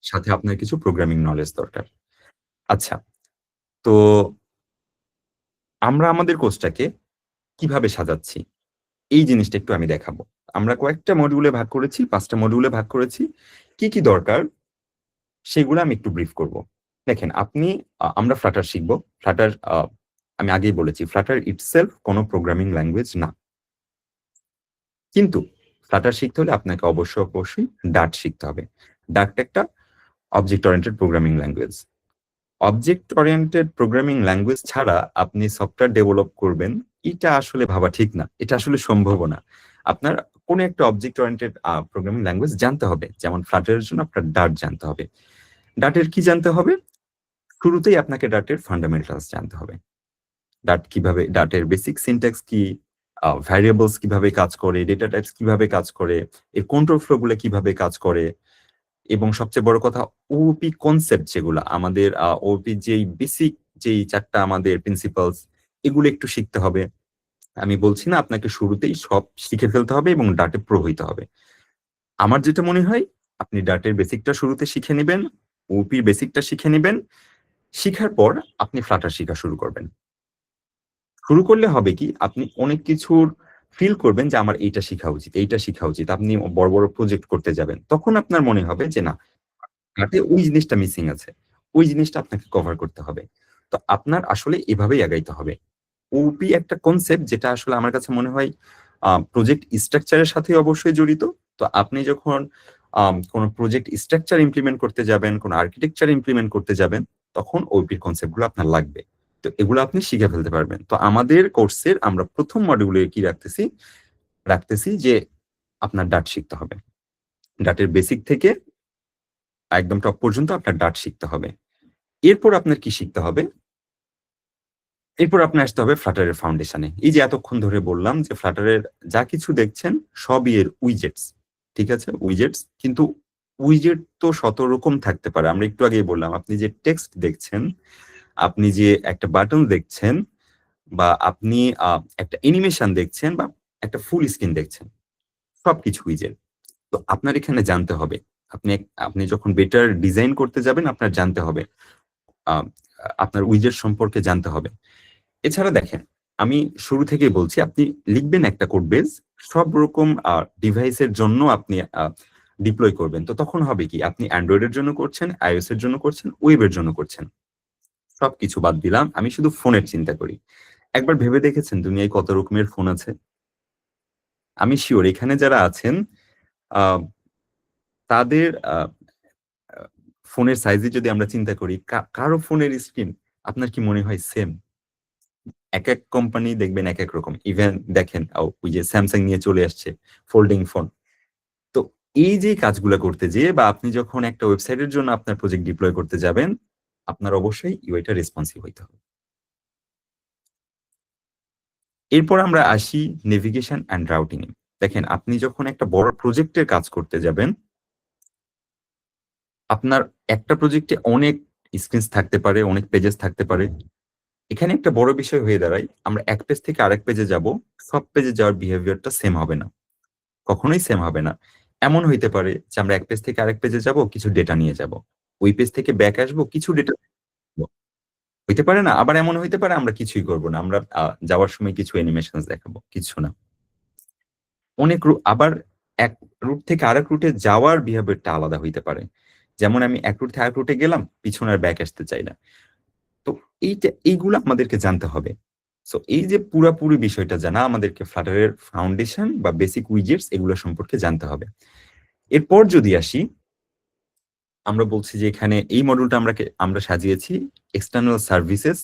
সাথে আপনার কিছু প্রোগ্রামিং নলেজ দরকার। আচ্ছা, তো আমরা আমাদের কোর্সটাকে কিভাবে সাজাচ্ছি এই জিনিসটা একটু আমি দেখাবো। আমরা কয়েকটা মডিউলে ভাগ করেছি, ৫টা মডিউলে ভাগ করেছি। কি কি দরকার সেগুলো আমি একটু ব্রিফ করব। দেখেন, আপনি আমরা ফ্লাটার শিখব। ফ্লাটার আমি আগেই বলেছি, ফ্লাটার ইটসেলফ কোনো প্রোগ্রামিং ল্যাঙ্গুয়েজ না। কিন্তু ফ্লাটার শিখতে হলে আপনাকে অবশ্যই ডার্ট শিখতে হবে। ডার্ট একটা object oriented programming language. Object oriented programming language ছাড়া আপনি সফটওয়্যার ডেভেলপ করবেন, এটা আসলে ভাবা ঠিক না। এটা আসলে সম্ভব না। আপনার কোনো একটা অবজেক্ট ওরিয়েন্টেড প্রোগ্রামিং ল্যাঙ্গুয়েজ জানতে হবে। যেমন ফ্লাটারের জন্য আপনার ডার্ট জানতে হবে। ডার্টের কি জানতে হবে? শুরুতেই আপনাকে ডার্টের ফান্ডামেন্টালস জানতে হবে। ডার্টের বেসিক সিনট্যাক্স কি, ভ্যারিয়েবলস কিভাবে কাজ করে, ডেটা টাইপস কিভাবে কাজ করে, এর কন্ট্রোল ফ্লো গুলো কিভাবে কাজ করে, এবং সবচেয়ে বড় কথা ওপি কনসেপ্ট যেগুলো আমাদের, ওপি যেই বেসিক যেই ৪টা আমাদের প্রিন্সিপালস, এগুলো একটু শিখতে হবে। আমি বলছি না আপনাকে শুরুতেই সব শিখে ফেলতে হবে এবং ডার্টে প্রো হইতে হবে। আমার যেটা মনে হয়, আপনি ডার্টের বেসিকটা শুরুতে শিখে নেবেন, ওপির বেসিকটা শিখে নেবেন। শিখার পর আপনি ফ্লাটার শিখা শুরু করবেন। শুরু করলে হবে কি, আপনি অনেক কিছুর ফিল করবেন যে আমার এইটা শিখা উচিত, এইটা শিখা উচিত। আপনি বড় বড় প্রজেক্ট করতে যাবেন, তখন আপনার মনে হবে যে না, আপনাকে ওই জিনিসটা মিসিং আছে, ওই জিনিসটা আপনাকে কভার করতে হবে। তো আপনার আসলে এভাবেই আগাইতে হবে। ওপি একটা কনসেপ্ট যেটা আসলে আমার কাছে মনে হয় প্রজেক্ট স্ট্রাকচারের সাথে অবশ্যই জড়িত। তো আপনি যখন কোন প্রজেক্ট স্ট্রাকচার ইমপ্লিমেন্ট করতে যাবেন, কোন আর্কিটেকচার ইমপ্লিমেন্ট করতে যাবেন, তখন ওপির কনসেপ্টগুলো আপনার লাগবে। তো এগুলো আপনি শিখে ফেলতে পারবেন। তো আমাদের কোর্সের আমরা প্রথম মডিউলে কি রাখতেছি যে আপনার ডাট শিখতে হবে। ডাটের বেসিক থেকে একদম টপ পর্যন্ত আপনার ডাট শিখতে হবে। এরপর আপনার কি শিখতে হবে? এরপর আপনার আসতে হবে ফ্লাটারের ফাউন্ডেশনে। এই যে এতক্ষণ ধরে বললাম যে ফ্লাটারের যা কিছু দেখছেন সবই এর উইজেটস। ঠিক আছে? উইজেটস। কিন্তু উইজেট তো শত রকম থাকতে পারে। আমরা একটু আগেই বললাম, আপনি যে টেক্সট দেখছেন, আপনি যে একটা বাটন দেখছেন, বা আপনি একটা অ্যানিমেশন দেখছেন, বা একটা ফুল স্ক্রিন দেখছেন, সবকিছু উইজেট। তো আপনার এখানে জানতে হবে, আপনি আপনি যখন বেটার ডিজাইন করতে যাবেন, আপনার জানতে হবে, আ আপনার উইজেট সম্পর্কে জানতে হবে। এছাড়া দেখেন, আমি শুরু থেকেই বলছি, আপনি লিখবেন একটা কোড বেস, সব রকম ডিভাইসের জন্য আপনি ডিপ্লয় করবেন। তো তখন হবে কি, আপনি অ্যান্ড্রয়েড এর জন্য করছেন, iOS এর জন্য করছেন, ওয়েবের জন্য করছেন। সবকিছু বাদ দিলাম, আমি শুধু ফোনের চিন্তা করি। একবার ভেবে দেখেছেন দুনিয়ায় কত রকমের ফোন আছে? আমি সিউর এখানে যারা আছেন, আ তাদের আ ফোনের সাইজে যদি আমরা চিন্তা করি, কারো ফোনের স্ক্রিন আপনার কি মনে হয় সেম? একেক কোম্পানি দেখবেন একেক রকম। ইভেন দেখেন, ওই যে স্যামসাং নিয়ে চলে আসছে ফোল্ডিং ফোন। তো এই যে কাজগুলা করতে যেয়ে, বা আপনি যখন একটা ওয়েবসাইটের জন্য আপনার প্রজেক্ট ডিপ্লয় করতে যাবেন, আপনার অবশ্যই ইউআই টা রেসপন্সিভ হইতে হবে। এরপর আমরা আসি নেভিগেশন অ্যান্ড রাউটিং এ। দেখেন, আপনি যখন একটা বড় প্রজেক্টের কাজ করতে যাবেন, আপনার একটা প্রজেক্টে অনেক স্ক্রিনস থাকতে পারে, অনেক পেজেস থাকতে পারে। এখানে একটা বড় বিষয় হয়ে দাঁড়ায়, আমরা এক পেজ থেকে আরেক পেজে যাব, সব পেজে যাওয়ার বিহেভিয়ারটা সেম হবে না। কখনোই সেম হবে না। এমন হইতে পারে যে আমরা এক পেজ থেকে আরেক পেজে যাব, কিছু ডেটা নিয়ে যাব। ওই পেজ থেকে ব্যাক আসবো, কিছু ডেটা হইতে পারে না? আবার এমন হইতে পারে আমরা কিছুই করব না। আমরা যাওয়ার সময় কিছু অ্যানিমেশনস দেখাবো, কিছু না। অনেক আবার এক রুট থেকে আরেক রুটে যাওয়ার বিহেভিয়ারটা আলাদা হইতে পারে। যেমন আমি এক রুট থেকে আরেক রুটে গেলাম, পিছনে আর ব্যাক আসতে চাই না। তো এইগুলা আমাদেরকে জানতে হবে। সো এই যে পুরাপুরি বিষয়টা জানা, আমাদেরকে Flutter এর ফাউন্ডেশন বা বেসিক উইজেটস এগুলো সম্পর্কে জানতে হবে। এরপর যদি আসি, আমরা বলছি যে এখানে এই মডিউলটা আমরা সাজিয়েছি এক্সটার্নাল সার্ভিসেস,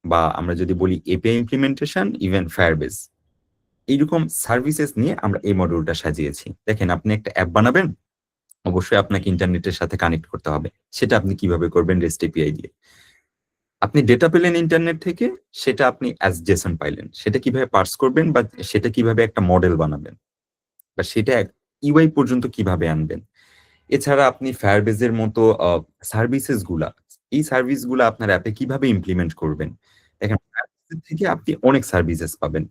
বা আমরা যদি বলি এপিআই ইমপ্লিমেন্টেশন, ইভেন ফায়ারবেস। এইরকম সার্ভিসেস নিয়ে আমরা এই মডিউলটা সাজিয়েছি। দেখেন, আপনি একটা অ্যাপ বানাবেন, অবশ্যই আপনাকে ইন্টারনেটের সাথে কানেক্ট করতে হবে। সেটা আপনি কিভাবে করবেন? REST API দিয়ে। আপনি ডেটা পেলেন ইন্টারনেট থেকে, সেটা আপনি অ্যাজ জেসন পাইলেন। সেটা কিভাবে পার্স করবেন বা সেটা কিভাবে একটা মডেল বানাবেন বা সেটা ইউআই পর্যন্ত কিভাবে আনবেন। এছাড়া আপনি Firebase এর মতো সার্ভিসেস গুলা, এই সার্ভিস গুলা আপনার অ্যাপে কিভাবে ইমপ্লিমেন্ট করবেন। দেখেন Firebase থেকে আপনি অনেক সার্ভিসেস পাবেন।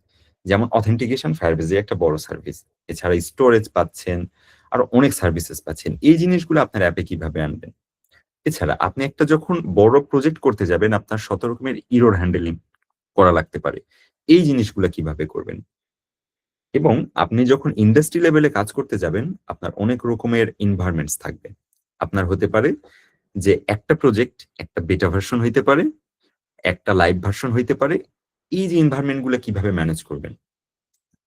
যেমন অথেন্টিকেশন Firebase এর একটা বড় সার্ভিস। এছাড়া স্টোরেজ পাচ্ছেন, আরো অনেক সার্ভিসেস পাচ্ছেন। এই জিনিসগুলো আপনার অ্যাপে কিভাবে আনবেন। এছাড়া আপনি একটা যখন বড় প্রজেক্ট করতে যাবেন, আপনার ১৭ রকমের এরর হ্যান্ডেলিং করা লাগতে পারে। এই জিনিসগুলা কিভাবে করবেন? এবং আপনি যখন ইন্ডাস্ট্রি লেভেলে কাজ করতে যাবেন, আপনার অনেক রকমের এনভায়রনমেন্টস থাকবে। আপনার হতে পারে যে একটা প্রজেক্ট একটা বেটা ভার্সন হইতে পারে, একটা লাইভ ভার্সন হইতে পারে। এই যে এনভায়রনমেন্ট গুলা কিভাবে ম্যানেজ করবেন?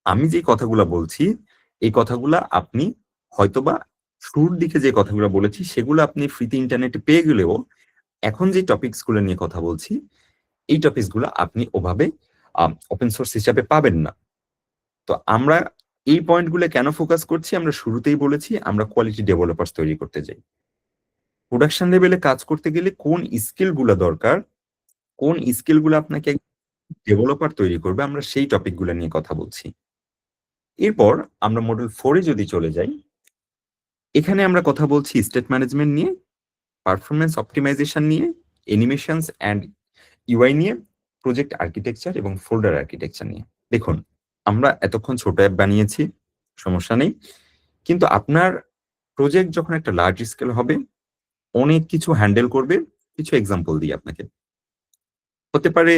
আমি যে কথাগুলা বলছি, এই কথাগুলা আপনি হয়তোবা শুরুর দিকে যে কথাগুলা বলেছি, সেগুলো আপনি ফ্রিতে ইন্টারনেটে পেয়ে গেলেও এখন যে টপিকস গুলো নিয়ে কথা বলছি, এই টপিকস গুলা আপনি ওভাবে ওপেন সোর্স হিসাবে পাবেন না। তো আমরা এই পয়েন্ট গুলো কেন ফোকাস করছি? আমরা শুরুতেই বলেছি আমরা কোয়ালিটি ডেভেলপারস তৈরি করতে যাই। প্রোডাকশন লেভেলে কাজ করতে গেলে কোন স্কিল গুলা দরকার, কোন স্কিল গুলা আপনাকে ডেভেলপার তৈরি করবে, আমরা সেই টপিক গুলা নিয়ে কথা বলছি। এরপর আমরা মডেল 4 এ যদি চলে যাই, এখানে আমরা কথা বলছি স্টেট ম্যানেজমেন্ট নিয়ে, পারফরম্যান্স অপটিমাইজেশন নিয়ে, অ্যানিমেশনস অ্যান্ড ইউআই নিয়ে, প্রজেক্ট আর্কিটেকচার এবং ফোল্ডার আর্কিটেকচার নিয়ে। দেখুন, আমরা এতক্ষণ ছোট অ্যাপ বানিয়েছি, সমস্যা নেই। কিন্তু আপনার প্রজেক্ট যখন একটা লার্জ স্কেল হবে, অনেক কিছু হ্যান্ডেল করবে। কিছু এক্সাম্পল দিই আপনাকে। হতে পারে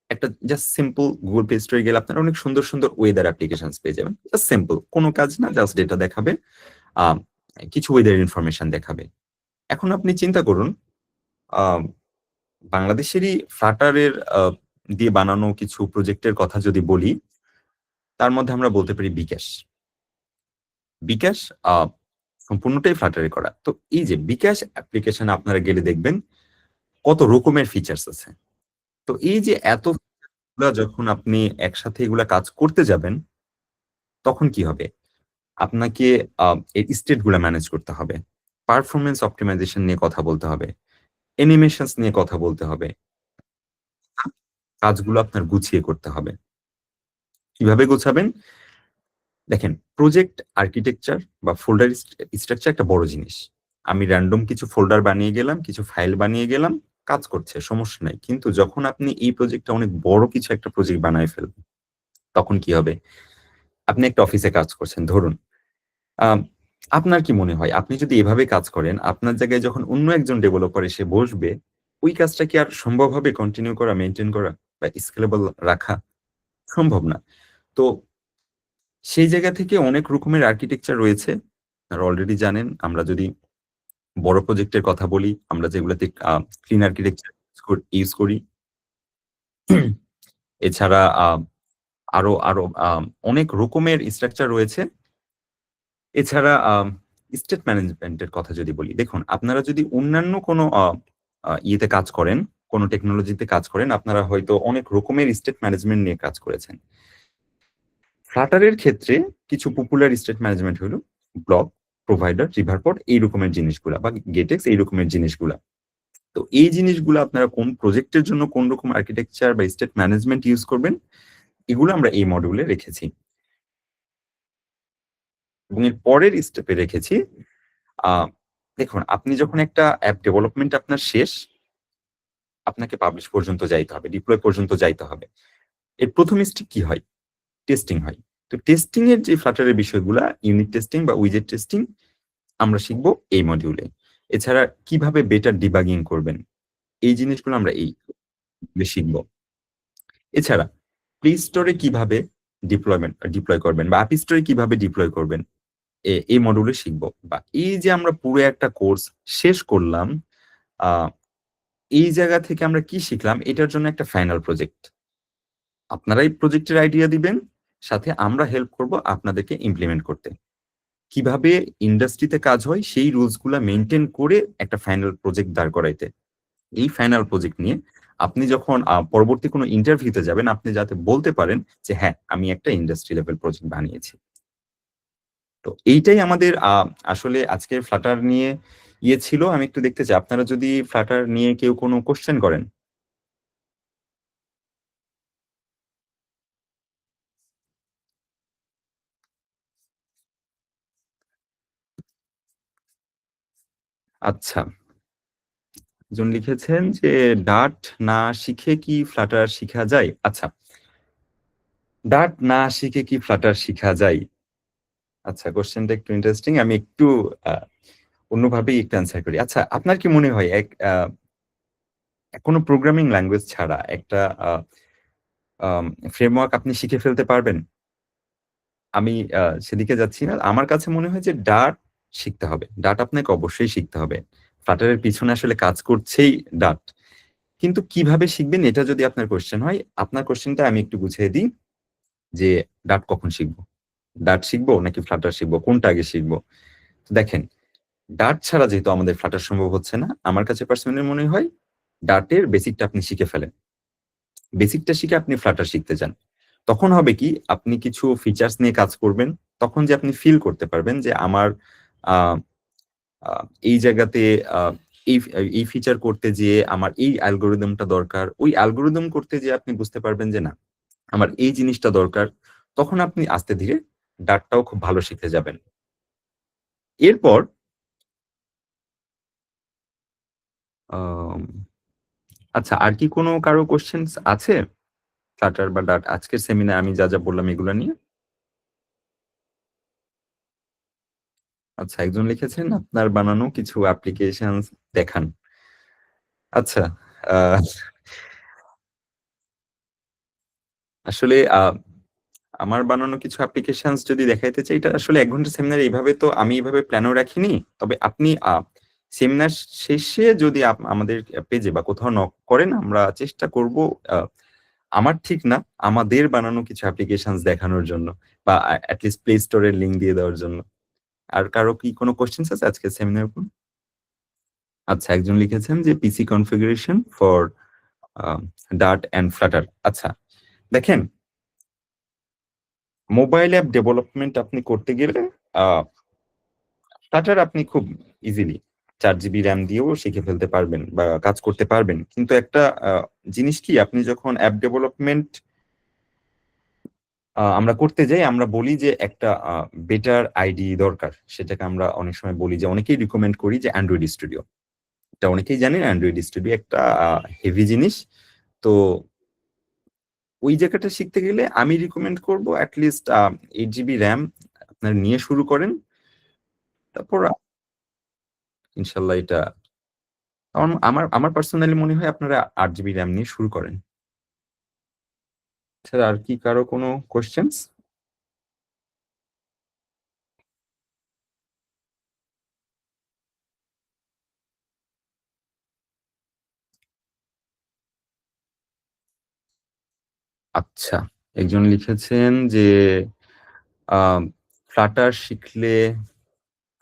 একটা জাস্ট সিম্পল গুগল প্লে স্টোরে গেলে আপনারা অনেক সুন্দর, সুন্দর ওয়েদার অ্যাপ্লিকেশনস পেয়ে যাবেন। জাস্ট সিম্পল, কোনো কাজ না, জাস্ট ডেটা দেখাবে। আ কিছু ওয়েদার ইনফরমেশন দেখাবে। এখন আপনি চিন্তা করুন, আ বাংলাদেশেরই Flutter এর দিয়ে বানানো কিছু প্রজেক্টের কথা যদি বলি, তার মধ্যে আমরা বলতে পারি বিকাশ। বিকাশ আ সম্পূর্ণটাই Flutter এ করা। তো এই যে বিকাশ অ্যাপ্লিকেশন আপনারা গেলে দেখবেন কত রকমের ফিচারস আছে। তো এই যে এতগুলা যখন আপনি একসাথে এগুলা কাজ করতে যাবেন, তখন কি হবে? আপনাকে আ এর স্টেট গুলা ম্যানেজ করতে হবে। পারফরম্যান্স অপটিমাইজেশন নিয়ে কথা বলতে হবে। অ্যানিমেশনস নিয়ে কথা বলতে হবে। কাজগুলো আপনার গুছিয়ে করতে হবে। কিভাবে গোছাবেন? দেখেন, প্রজেক্ট আর্কিটেকচার বা ফোল্ডার স্ট্রাকচার একটা বড় জিনিস। আমি র‍্যান্ডম কিছু ফোল্ডার বানিয়ে গেলাম, কিছু ফাইল বানিয়ে গেলাম, কাজ করছে, সমস্যা নাই। কিন্তু যখন আপনি এই প্রজেক্টটা অনেক বড় কিছু একটা প্রজেক্ট বানায় ফেলবেন, তখন কি হবে? আপনি একটা অফিসে কাজ করছেন ধরুন। আম আপনার কি মনে হয় আপনি যদি এভাবে কাজ করেন, আপনার জায়গায় যখন অন্য একজন ডেভেলপার এসে বসবে, ওই কাজটা কি আর সম্ভব হবে কন্টিনিউ করা, মেইনটেইন করা বা স্কেলেবল রাখা? সম্ভব না। তো সেই জায়গা থেকে অনেক রকমের আর্কিটেকচার রয়েছে। আপনারা অলরেডি জানেন। আমরা যদি বড় প্রজেক্টের কথা বলি, আমরা যেগুলাতে ক্লিন আর্কিটেকচার ইউজ করি। এছাড়া আরো আরো অনেক রকমের স্ট্রাকচার রয়েছে। এছাড়া স্টেট ম্যানেজমেন্ট এর কথা যদি বলি, দেখুন আপনারা যদি অন্যান্য কোনো ইয়েতে কাজ করেন, কোনো টেকনোলজিতে কাজ করেন, আপনারা হয়তো অনেক রকমের স্টেট ম্যানেজমেন্ট নিয়ে কাজ করেছেন। Flutter এর ক্ষেত্রে কিছু পপুলার স্টেট ম্যানেজমেন্ট হলো ব্লক, প্রোভাইডার, রিভারপড এই রকমের জিনিসগুলা বা গেটেক্স এই রকমের জিনিসগুলা। তো এই জিনিসগুলা আপনারা কোন প্রজেক্টের জন্য কোন রকম আর্কিটেকচার বা স্টেট ম্যানেজমেন্ট ইউজ করবেন, এগুলো আমরা এই মডিউলে রেখেছি। এবং এর পরের স্টেপে রেখেছি আ দেখুন, আপনি যখন একটা অ্যাপ ডেভেলপমেন্ট আপনার শেষ, আপনাকে পাবলিশ পর্যন্ত যাইতে হবে, ডিপ্লয় পর্যন্ত যাইতে হবে। এর ১ম স্টেপ কি হয়? টেস্টিং হয়। তো টেস্টিং এর যে Flutter এর বিষয়গুলা, ইউনিট টেস্টিং বা উইজেট টেস্টিং আমরা শিখব এই মডিউলে। এছাড়া কিভাবে বেটার ডিবাগিং করবেন, এই জিনিসগুলো আমরা এই শিখব। এছাড়া প্লে স্টোরে কিভাবে ডিপ্লয় করবেন বা অ্যাপ স্টোরে কিভাবে ডিপ্লয় করবেন, এই মডিউলে শিখব। বা এই যে আমরা পুরো একটা কোর্স শেষ করলাম, আ এই জায়গা থেকে আমরা কি শিখলাম এটার জন্য একটা ফাইনাল প্রজেক্ট। আপনারাই প্রজেক্টের আইডিয়া দিবেন, সাথে আমরা হেল্প করব আপনাদেরকে ইমপ্লিমেন্ট করতে। কিভাবে ইন্ডাস্ট্রিতে কাজ হয় সেই রুলস গুলা মেইনটেইন করে একটা ফাইনাল প্রজেক্ট দাঁড় করাইতে। এই ফাইনাল প্রজেক্ট নিয়ে আপনি যখন পরবর্তী কোনো ইন্টারভিউতে যাবেন, আপনি যাতে বলতে পারেন যে, "হ্যাঁ, আমি একটা ইন্ডাস্ট্রি লেভেল প্রজেক্ট বানিয়েছি।" তো এইটাই আমাদের আসলে আজকের Flutter নিয়ে ছিল। আমি একটু দেখতে চাই আপনারা যদি Flutter নিয়ে কেউ কোনো কোয়েশ্চেন করেন? আচ্ছা, একজন লিখেছেন যে, "ডার্ট না শিখে কি ফ্লাটার শিখা যায়?" আচ্ছা, ডার্ট না শিখে কি ফ্লাটার শিখা যায়? আচ্ছা, কোয়েশ্চেনটা একটু ইন্টারেস্টিং। আমি একটু আ অন্যভাবেই একটু অ্যান্সার করি। আচ্ছা, আপনার কি মনে হয় কোন প্রোগ্রামিং ল্যাঙ্গুয়েজ ছাড়া একটা আ আম ফ্রেমওয়ার্ক আপনি শিখে ফেলতে পারবেন? আমি সেদিকে যাচ্ছি না। আমার কাছে মনে হয় যে ডার্ট শিখতে হবে। ডার্ট আপনাকে অবশ্যই শিখতে হবে। ফ্লাটার এর পিছনে আসলে কাজ করছেই ডার্ট। কিন্তু কিভাবে শিখবেন এটা যদি আপনার কোয়েশ্চেন হয়, আপনার কোয়েশ্চেনটা আমি একটু বুঝিয়ে দিই যে ডার্ট কখন শিখব? ডার্ট শিখব নাকি ফ্লাটার শিখব? কোনটা আগে শিখব? দেখেন, ডার্ট ছাড়া যেহেতু আমাদের ফ্লাটার সম্ভব হচ্ছে না, আমার কাছে পার্সোনালি মনে হয় ডার্টের বেসিকটা আপনি শিখে ফেলেন। বেসিকটা শিখে আপনি ফ্লাটার শিখতে যান। তখন হবে কি আপনি কিছু ফিচারস নিয়ে কাজ করবেন। তখন যে আপনি ফিল করতে পারবেন যে আমার আ আ এই জায়গাতে আ এই ফিচার করতে যেয়ে আমার এই অ্যালগরিদমটা দরকার। ওই অ্যালগরিদম করতে যেয়ে আপনি বুঝতে পারবেন যে না, আমার এই জিনিসটা দরকার। তখন আপনি আস্তে ধীরে ডার্টটাও খুব ভালো শিখে যাবেন। এরপর আম আচ্ছা, আর কি কোনো কারো কোয়েশ্চেনস আছে? ফ্লাটার বা ডার্ট আজকের সেমিনারে আমি যা বললাম এগুলা নিয়ে? আচ্ছা, একজন লিখেছেন আপনার বানানো কিছু অ্যাপ্লিকেশনস দেখান। আচ্ছা, আ আসলে আমার বানানো কিছু অ্যাপ্লিকেশনস যদি দেখাইতে চাই, এটা আসলে ১ ঘন্টার সেমিনার এইভাবে তো আমি এভাবে প্ল্যানও রাখিনি। তবে আপনি সেমিনার শেষে যদি আমাদের পেজে বা কোথাও নক করেন, আমরা চেষ্টা করব আ আমার ঠিক না, আমাদের বানানো কিছু অ্যাপ্লিকেশনস দেখানোর জন্য বা এট লিস্ট প্লে স্টোর এর লিংক দিয়ে দেওয়ার জন্য। আর কারো কি কোনো কোয়েশ্চেনস আছে আজকের সেমিনারের উপর? আচ্ছা, একজন লিখেছেন যে PC configuration for a Dart and Flutter। আচ্ছা, দেখেন মোবাইল অ্যাপ ডেভেলপমেন্ট আপনি করতে গেলে আ Flutter আপনি খুব ইজিলি ৪ জিবি RAM দিয়েও শিখে ফেলতে পারবেন বা কাজ করতে পারবেন। কিন্তু একটা আ জিনিস কি আপনি যখন অ্যাপ ডেভেলপমেন্ট আমরা করতে যাই, আমরা বলি যে একটা বেটার আইডিই দরকার। সেটাকে আমরা অনেক সময় বলি যে অনেকেই রিকমেন্ড করি যে Android Studio। এটা অনেকেই জানেন Android Studio একটা হেভি জিনিস। তো ওই জায়গাটা শিখতে গেলে আমি রিকমেন্ড করব এট লিস্ট ৮ জিবি RAM আপনার নিয়ে শুরু করেন। তারপর ইনশাআল্লাহ এটা আমার আমার পার্সোনালি মনে হয় আপনারা ৮ জিবি RAM নিয়ে শুরু করেন। এছাড়া আর কি কারো কোনো কোয়েশ্চেনস? আচ্ছা, একজন লিখেছেন যে আ ফ্লাটার শিখলে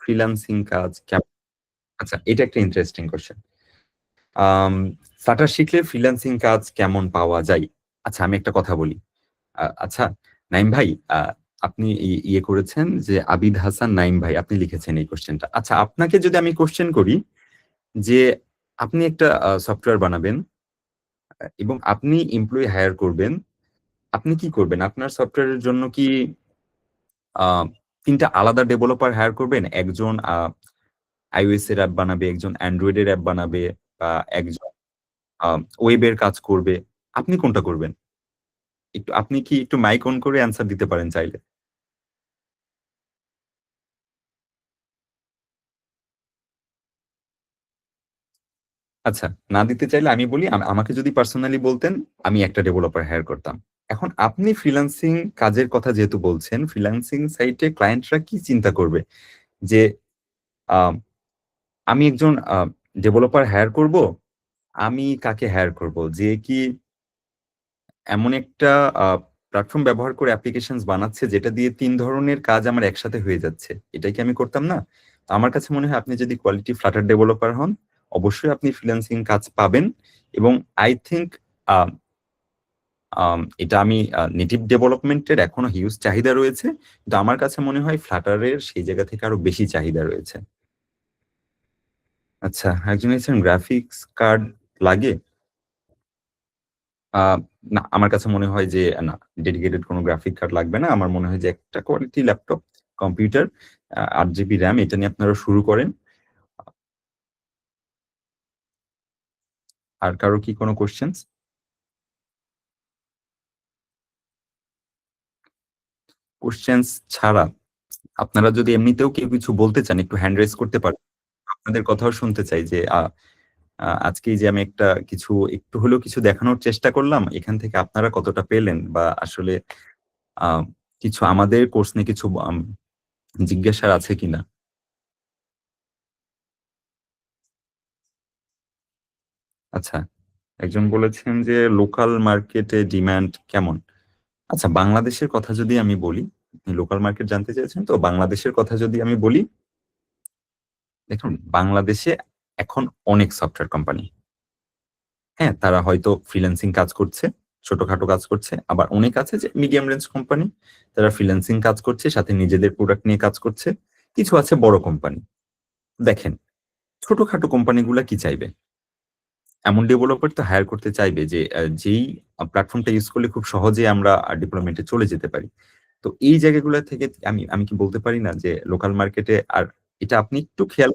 ফ্রিল্যান্সিং কাজ আচ্ছা, এটা একটা ইন্টারেস্টিং কোয়েশ্চেন। আম ফ্লাটার শিখলে ফ্রিল্যান্সিং কাজ কেমন পাওয়া যায়? আচ্ছা, আমি একটা কথা বলি। আচ্ছা, নাইম ভাই, আপনি ইয়ে করেছেন যে আবিদ হাসান নাইম ভাই আপনি লিখেছেন এই কোয়েশ্চেনটা। আচ্ছা, আপনাকে যদি আমি কোয়েশ্চেন করি যে আপনি একটা সফটওয়্যার বানাবেন এবং আপনি এমপ্লয়ি হায়ার করবেন। আপনি কি করবেন? আপনার সফটওয়্যারের জন্য কি আ ৩ টা আলাদা ডেভেলপার হায়ার করবেন? একজন iOS এর অ্যাপ বানাবে, একজন Android এর অ্যাপ বানাবে বা একজন আ ওয়েব এর কাজ করবে। আপনি কোনটা করবেন? আপনি কি একটু মাইক অন করে অ্যান্সার দিতে পারেন চাইলে। আচ্ছা, না দিতে চাইলে আমি বলি আমাকে যদি পার্সোনালি বলতেন, আমি একটা ডেভেলপার হায়ার করতাম। এখন আপনি ফ্রিল্যান্সিং কাজের কথা যেহেতু বলছেন, ফ্রিল্যান্সিং সাইটে ক্লায়েন্টরা কি চিন্তা করবে? যে আ আমি একজন ডেভেলপার হায়ার করব, আমি কাকে হায়ার করব? যে কি এমন একটা আ প্ল্যাটফর্ম ব্যবহার করে অ্যাপ্লিকেশনস বানাচ্ছে যেটা দিয়ে ৩ ধরনের কাজ আমার একসাথে হয়ে যাচ্ছে। এটাই কি আমি করতাম না? তো আমার কাছে মনে হয় আপনি যদি কোয়ালিটি ফ্লাটার ডেভেলপার হন, অবশ্যই আপনি ফ্রিল্যান্সিং কাজ পাবেন এবং আই থিংক আ এটা আমি নেটিভ ডেভেলপমেন্ট এর এখনো হিউজ চাহিদা রয়েছে। কিন্তু আমার কাছে মনে হয় ফ্লাটার এর সেই জায়গা থেকে আরো বেশি চাহিদা রয়েছে। আচ্ছা, একজন লিখেছেন গ্রাফিক্স কার্ড লাগে? আ না, আমার কাছে মনে হয় যে না, ডেডিকেটেড কোনো গ্রাফিক কার্ড লাগবে না। আমার মনে হয় যে একটা quality laptop, computer ৮ GB RAM এটা নিয়ে আপনারা শুরু করেন। আর কারো কি কোনো কোশ্চেন্স? কোশ্চেন্স ছাড়া আপনারা যদি এমনিতেও কেউ কিছু বলতে চান একটু হ্যান্ড রেজ করতে পারেন। আপনাদের কথাও শুনতে চাই যে আজকেই যে আমি একটা কিছু একটু হলেও কিছু দেখানোর চেষ্টা করলাম, এখান থেকে আপনারা কতটা পেলেন বা আসলে আ কিছু আমাদের কোর্স নিয়ে কিছু জিজ্ঞাসার আছে কিনা? আচ্ছা, একজন বলেছেন যে লোকাল মার্কেটে ডিমান্ড কেমন? আচ্ছা, বাংলাদেশের কথা যদি আমি বলি, লোকাল মার্কেট জানতে চেয়েছেন তো? বাংলাদেশের কথা যদি আমি বলি, দেখুন বাংলাদেশে এখন অনেক সফটওয়্যার কোম্পানি। হ্যাঁ, তারা হয়তো ফ্রিল্যান্সিং কাজ করছে, ছোটখাটো কাজ করছে। আবার অনেক আছে যে মিডিয়াম রেঞ্জ কোম্পানি, তারা ফ্রিল্যান্সিং কাজ করছে, সাথে নিজেদের প্রোডাক্ট নিয়ে কাজ করছে। কিছু আছে বড় কোম্পানি। দেখেন, ছোটখাটো কোম্পানিগুলা কি চাইবে? এমন ডেভেলপার তো হায়ার করতে চাইবে যে যেই প্ল্যাটফর্মটা ইউজ করলে খুব সহজেই আমরা ডেভেলপমেন্ট এ চলে যেতে পারি। তো এই জায়গাগুলা থেকে আমি আমি কি বলতে পারি না যে লোকাল মার্কেটে আর এটা আপনি একটু খেয়াল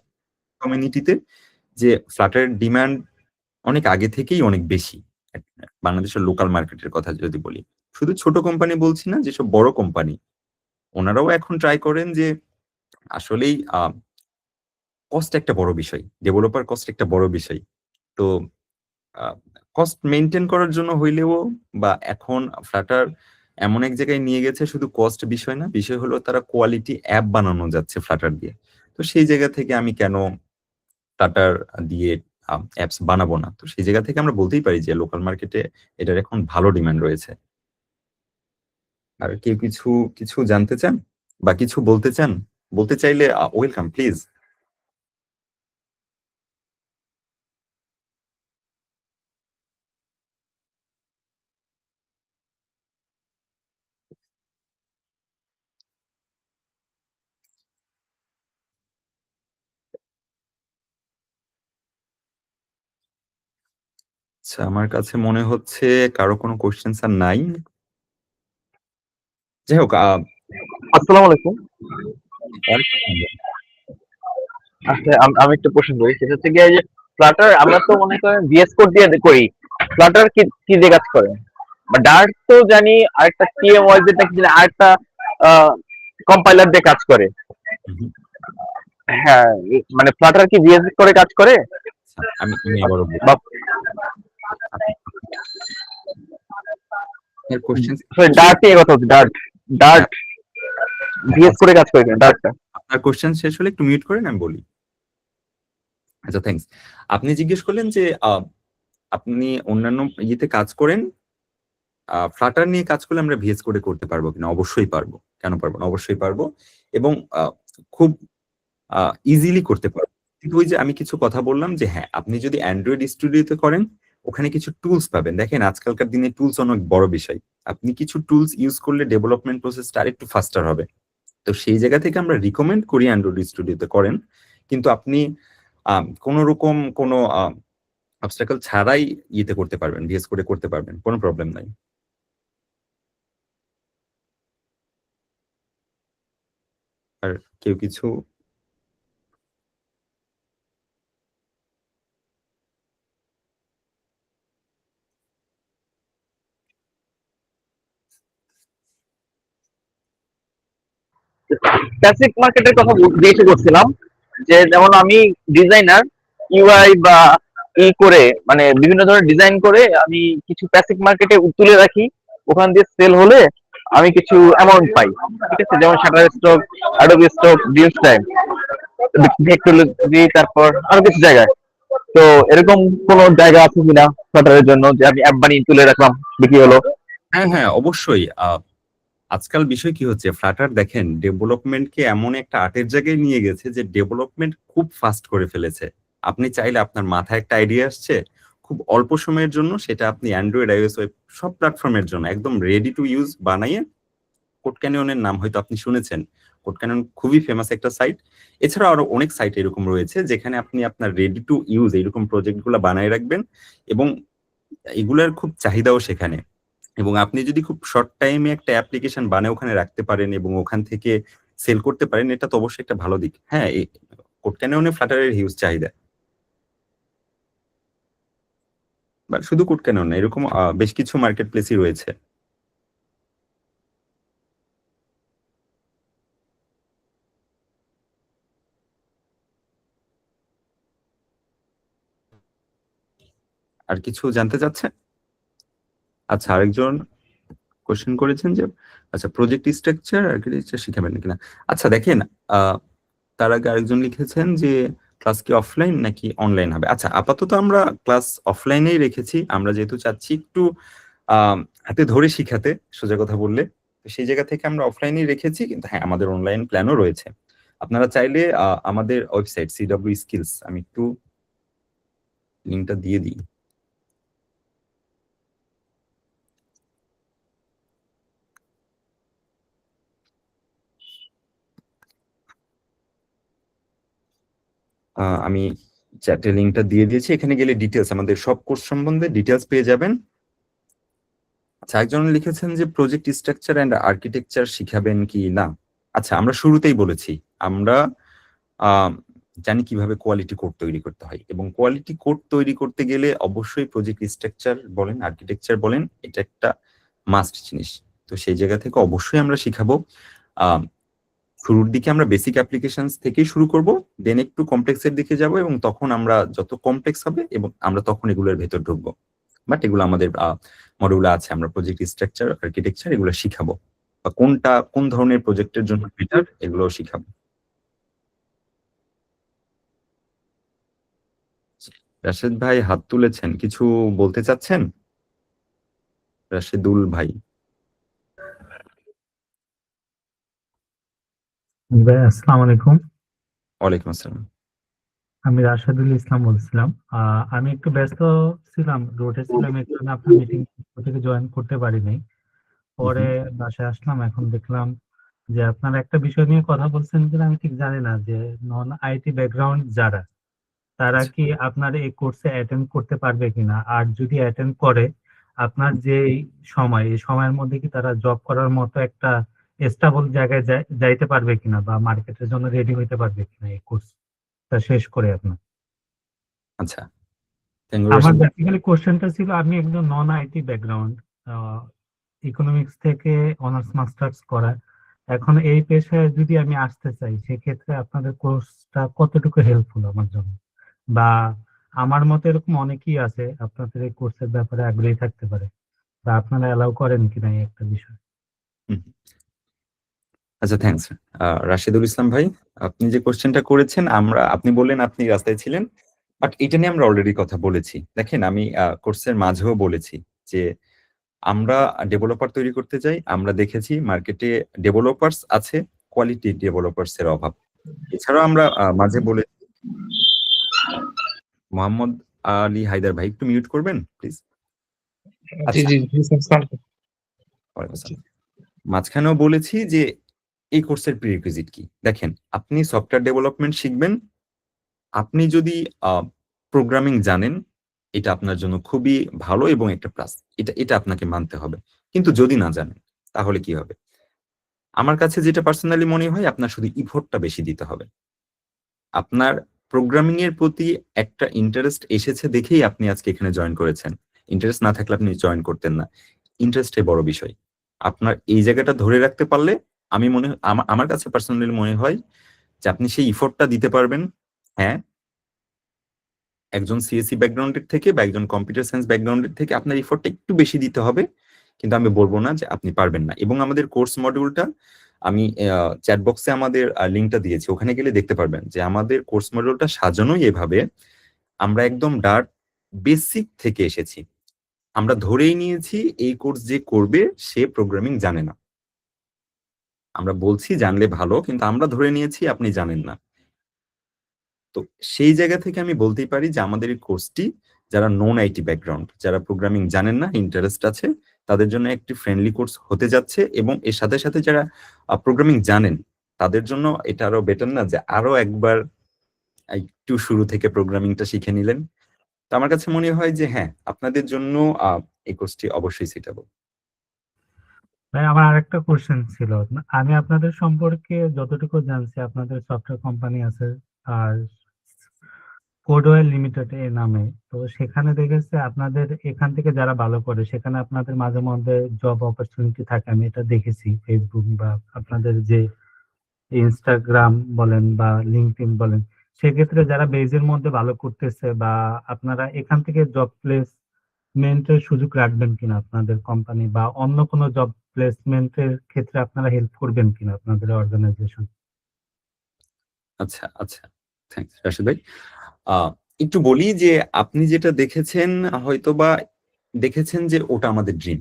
কমিউনিটিতে যে Flutter এর ডিমান্ড অনেক আগে থেকেই অনেক বেশি। বাংলাদেশের লোকাল মার্কেটের কথা যদি বলি। শুধু ছোট কোম্পানি বলছি না, যেসব বড় কোম্পানি, ওনারাও এখন ট্রাই করেন যে আসলেই কস্ট একটা বড় বিষয়। ডেভেলপার কস্ট একটা বড় বিষয়। তো আ কস্ট মেইনটেইন করার জন্য হইলেও বা এখন Flutter এমন এক জায়গায় নিয়ে গেছে শুধু কস্ট বিষয় না, বিষয় হলো তারা কোয়ালিটি অ্যাপ বানানো যাচ্ছে Flutter দিয়ে। তো সেই জায়গা থেকে আমি কেন Flutter দিয়ে অ্যাপস বানাবো না? তো সেই জায়গা থেকে আমরা বলতেই পারি যে লোকাল মার্কেটে এটার এখন ভালো ডিমান্ড রয়েছে। আর কেউ কিছু জানতে চান? বা কিছু বলতে চান? বলতে চাইলে ওয়েলকাম প্লিজ। আচ্ছা, আমার কাছে মনে হচ্ছে কারো কোনো কোয়েশ্চেনস আর নাই। যাই হোক আসসালামু আলাইকুম। আর কি বলবো? আচ্ছা, আমি একটা প্রশ্ন করি, সেটা হচ্ছে গিয়ে যে ফ্লাটার আমরা তো মনে করেন ভিএস কোড দিয়ে করি। ফ্লাটার কি কি দিয়ে কাজ করে? বা ডার্ট তো জানি, আরেকটা টিএমওয়াই যেটা কি জানি, আরেকটা কম্পাইলার দিয়ে কাজ করে। হুম, হ্যাঁ, মানে ফ্লাটার কি ভিএস করে কাজ করে? আচ্ছা, আমি আবারও বলি। বা এর কোয়েশ্চেনস সরি, শেষ হলো? ডার্ট নিয়ে কথা হচ্ছে। ডার্ট হ্যাঁ, ডার্ট হ্যাঁ, ভিএস আচ্ছা। করে কাজ করে কিনা ডার্টটা? আপনার কোয়েশ্চেন শেষ হলে একটু মিউট করেন আমি বলি। আচ্ছা, থ্যাংকস। আপনি জিজ্ঞেস করলেন যে আপনি অন্যান্য ইয়েতে কাজ করেন, Flutter নিয়ে কাজ করলে আমরা VS Code এ করতে পারবো কিনা? অবশ্যই পারবো। কেন পারবো না? অবশ্যই পারবো। এবং খুব আ ইজিলি করতে পারবো। কিন্তু ওই যে আমি কিছু কথা বললাম যে হ্যাঁ, আপনি যদি Android Studio তে করেন, ওখানে কিছু টুলস পাবেন। দেখেন আজকালকার দিনে টুলস অনেক বড় বিষয়। আপনি কিছু টুলস ইউজ করলে ডেভেলপমেন্ট প্রসেসটা আরেকটু ফাস্টার হবে। তো সেই জায়গা থেকে আমরা রিকমেন্ড করি Android Studio তে করেন। কিন্তু আপনি কোন রকম কোন obstacle ছাড়াই ইয়েতে করতে পারবেন, VS Code এ করতে পারবেন। কোন প্রবলেম নাই। আর কেউ কিছু বেসিক মার্কেটের কথা জিজ্ঞেস করছিলাম, যে যেমন আমি ডিজাইনার, ইউআই বা করে মানে বিভিন্ন ধরনের ডিজাইন করে আমি কিছু প্যাসিভ মার্কেটে তুলে রাখি। ওখান দিয়ে সেল হলে আমি কিছু অ্যামাউন্ট পাই। ঠিক আছে, যেমন শাটার স্টক, অ্যাডোবি স্টক, ডিউস টাইম, ভেক্টোলজি, তারপর আরো কিছু জায়গায়। তো এরকম কোন জায়গা আছে কিনা শাটারের জন্য, যে আমি অ্যাপ বানিয়ে তুলে রাখলাম, বিক্রি হলো? হ্যাঁ, হ্যাঁ, অবশ্যই। আজকাল বিষয় কি হচ্ছে Flutter দেখেন ডেভেলপমেন্টকে এমন একটা আর্টের জায়গায় নিয়ে গেছে যে ডেভেলপমেন্ট খুব ফাস্ট করে ফেলেছে। আপনি চাইলে আপনার মাথায় একটা আইডিয়া আসছে, খুব অল্প সময়ের জন্য সেটা আপনি Android, iOS ওয়েব সব প্ল্যাটফর্মের জন্য একদম রেডি টু ইউজ বানাইয়ে কোড ক্যানিয়নের নাম হয়তো আপনি শুনেছেন। কোড ক্যানিয়ন খুবই ফেমাস একটা সাইট। এছাড়াও আরো অনেক সাইট এরকম রয়েছে যেখানে আপনি আপনার রেডি টু ইউজ এরকম প্রজেক্ট গুলা বানায় রাখবেন এবং এগুলার খুব চাহিদাও সেখানে। এবং আপনি যদি খুব শর্ট টাইমে একটা অ্যাপ্লিকেশন বানায় ওখানে রাখতে পারেন এবং ওখান থেকে সেল করতে পারেন, এটা তো অবশ্যই একটা ভালো দিক। হ্যাঁ, কোড ক্যানিয়নে Flutter এর হিউজ চাহিদা। বা শুধু কোড কেন না, এরকম বেশ কিছু মার্কেট প্লেসই রয়েছে। আর কিছু জানতে চাচ্ছেন? আচ্ছা, আরেকজন কোশ্চেন করেছেন যে আচ্ছা প্রজেক্ট স্ট্রাকচার আর্কিটেকচার শিখাবেন কিনা। আচ্ছা দেখেন, তার আগে আরেকজন লিখেছেন যে ক্লাস কি অফলাইন নাকি অনলাইন হবে। আচ্ছা, আপাতত আমরা ক্লাস অফলাইনেই রেখেছি, আমরা যেহেতু চাচ্ছি একটু হাতে ধরে শিখাতে, সোজা কথা বললে, তো সেই জায়গা থেকে আমরা অফলাইনেই রেখেছি। কিন্তু হ্যাঁ, আমাদের অনলাইন প্ল্যানও রয়েছে। আপনারা চাইলে আমাদের ওয়েবসাইট সিডব্লিউ স্কিলস, আমি একটু লিঙ্কটা দিয়ে দিই। আমি চ্যাটে লিঙ্কটা দিয়ে দিয়েছি, এখানে গেলে ডিটেলস, আমাদের সব কোর্স সম্বন্ধে ডিটেলস পেয়ে যাবেন। আচ্ছা, একজন লিখেছেন যে প্রজেক্ট স্ট্রাকচার এন্ড আর্কিটেকচার শিখাবেন কি না। আচ্ছা, আমরা শুরুতেই বলেছি আমরা জানি কিভাবে কোয়ালিটি কোড তৈরি করতে হয়, এবং কোয়ালিটি কোড তৈরি করতে গেলে অবশ্যই প্রজেক্ট স্ট্রাকচার বলেন আর্কিটেকচার বলেন, এটা একটা মাস্ট জিনিস। তো সেই জায়গা থেকে অবশ্যই আমরা শিখাবো। শুরুর দিকে আমরা বেসিক অ্যাপ্লিকেশনস থেকেই শুরু করব, দেন একটু কমপ্লেক্সের দিকে যাব, এবং তখন আমরা যত কমপ্লেক্স হবে এবং আমরা তখন এগুলোর ভেতর ঢুকবো। বাট এগুলো আমাদের মডিউলে আছে, আমরা প্রজেক্ট স্ট্রাকচার আর্কিটেকচার এগুলো শিখাবো, বা কোনটা কোন ধরনের প্রজেক্টের জন্য বেটার এগুলো শিখাবো। রাশেদ ভাই হাত তুলেছেন, কিছু বলতে চাচ্ছেন? রাশেদুল ভাই। ভাই আসসালামু আলাইকুম। ওয়ালাইকুম আসসালাম। আমি রাশেদুল ইসলাম বলছিলাম। আমি একটু ব্যস্ত ছিলাম, রোডে ছিলাম, এর জন্য আপনার মিটিং থেকে জয়েন করতে পারিনি। পরে বাসায় আসলাম, এখন দেখলাম যে আপনারা একটা বিষয় নিয়ে কথা বলছেন কিনা আমি ঠিক জানি না, যে নন আইটি ব্যাকগ্রাউন্ড যারা, তারা আচ্ছা, কি আপনার এই কোর্সে অ্যাটেন্ড করতে পারবে কিনা, আর যদি অ্যাটেন্ড করে আপনার যে সময়, এই সময়ের মধ্যে কি তারা জব করার মতো একটা স্টেবল জায়গায় যাইতে পারবে কিনা, বা মার্কেটের জন্য রেডি হইতে পারবে কিনা এই কোর্সটা শেষ করে আপনার। আচ্ছা, থ্যাংক ইউ আমার রাশেদ ভাই। বেসিক্যালি কোশ্চেনটা ছিল, আমি একজন নন আইটি ব্যাকগ্রাউন্ড, ইকোনমিক্স থেকে অনার্স মাস্টার্স করা। এখন এই পেশায় যদি আমি আসতে চাই, সেক্ষেত্রে আপনাদের কোর্সটা কতটুকু হেল্পফুল আমার জন্য, বা আমার মতো এরকম অনেকেই আছে আপনাদের এই কোর্সের ব্যাপারে আগ্রহী থাকতে পারে, বা আপনারা অ্যালাউ করেন কিনা এই একটা বিষয়। হুম, আচ্ছা, থ্যাংকস রাশেদুল ইসলাম ভাই। আপনি যে কোশ্চেনটা করেছেন, আপনি বললেন আপনি রাস্তায় ছিলেন, বাট এটা নিয়ে আমরা অলরেডি কথা বলেছি। দেখেন, আমি কোর্সের মাঝেও বলেছি যে আমরা ডেভেলপার তৈরি করতে চাই। আমরা দেখেছি মার্কেটে ডেভেলপার্স আছে, কোয়ালিটি ডেভেলপার্স এর অভাব। এছাড়াও আমরা মাঝে বলে, মোহাম্মদ আলী হায়দার ভাই একটু মিউট করবেন প্লিজ। জি আচ্ছা, জি জি স্যার। ওয়ালাইকুম আসসালাম। মাঝখানেও বলেছি যে এই কোর্সের প্রিরিকুইজিট কি। দেখেন, আপনি সফটওয়্যার ডেভেলপমেন্ট শিখবেন, আপনি যদি প্রোগ্রামিং জানেন, এটা আপনার জন্য খুবই ভালো এবং একটা প্লাস, এটা এটা আপনাকে মানতে হবে। কিন্তু যদি না জানেন, তাহলে কি হবে? আমার কাছে যেটা পার্সোনালি মনে হয়, আপনার শুধু ইফোর্টটা বেশি দিতে হবে। আপনার প্রোগ্রামিং এর প্রতি একটা ইন্টারেস্ট এসেছে দেখেই আপনি আজকে এখানে জয়েন করেছেন। ইন্টারেস্ট না থাকলে আপনি জয়েন করতেন না। ইন্টারেস্টই বড় বিষয়। আপনার এই জায়গাটা ধরে রাখতে পারলে, আমি মনে আমার কাছে পার্সোনালি মনে হয় যে আপনি সেই ইফোর্টটা দিতে পারবেন। হ্যাঁ, একজন সিএসসি ব্যাকগ্রাউন্ডের থেকে বা একজন কম্পিউটার সায়েন্স ব্যাকগ্রাউন্ডের থেকে আপনার ইফোর্টটা একটু বেশি দিতে হবে, কিন্তু আমি বলবো না যে আপনি পারবেন না। এবং আমাদের কোর্স মডিউলটা আমি চ্যাট বক্সে আমাদের লিঙ্কটা দিয়েছি, ওখানে গেলে দেখতে পারবেন যে আমাদের কোর্স মডিউলটা সাজানোই এভাবে। আমরা একদম ডার্ট বেসিক থেকে এসেছি। আমরা ধরেই নিয়েছি এই কোর্স যে করবে সে প্রোগ্রামিং জানে না। আমরা বলছি জানলে ভালো, কিন্তু আমরা ধরে নিয়েছি আপনি জানেন না। তো সেই জায়গা থেকে আমি বলতেই পারি যে আমাদের এই কোর্সটি যারা নন আইটি ব্যাকগ্রাউন্ড, যারা প্রোগ্রামিং জানেন না, ইন্টারেস্ট আছে, তাদের জন্য একটি ফ্রেন্ডলি কোর্স হতে যাচ্ছে। এবং এর সাথে সাথে যারা প্রোগ্রামিং জানেন, তাদের জন্য এটা আরো বেটার না যে আরো একবার একটু শুরু থেকে প্রোগ্রামিংটা শিখে নিলেন। তো আমার কাছে মনে হয় যে হ্যাঁ, আপনাদের জন্য এই কোর্সটি অবশ্যই সুইটেবল। ভাই আমার আরেকটা কোশ্চেন ছিল, আমি আপনাদের সম্পর্কে যতটুকু জানছি, আপনাদের সফটওয়্যার কোম্পানি আছে, আর কোডওয়্যার লিমিটেড এর নামে। তো সেখানে দেখেছে আপনাদের এখান থেকে যারা ভালো করে সেখানে আপনাদের মাঝে মধ্যে জব অপরচুনিটি থাকে, আমি এটা দেখেছি ফেসবুক বা আপনাদের যে ইনস্টাগ্রাম বলেন বা লিঙ্কডইন বলেন, সেক্ষেত্রে যারা বেজের মধ্যে ভালো করতেছে বা আপনারা এখান থেকে জব প্লেসমেন্টের সুযোগ রাখবেন কিনা আপনাদের কোম্পানি, বা অন্য কোনো জব প্লেসমেন্টের ক্ষেত্রে আপনারা হেল্প করবেন কিনা আপনাদের অর্গানাইজেশন? আচ্ছা, আচ্ছা। থ্যাংকস রাশিদ ভাই। আ একটু বলি যে আপনি যেটা দেখেছেন হয়তোবা দেখেছেন যে ওটা আমাদের ড্রিম।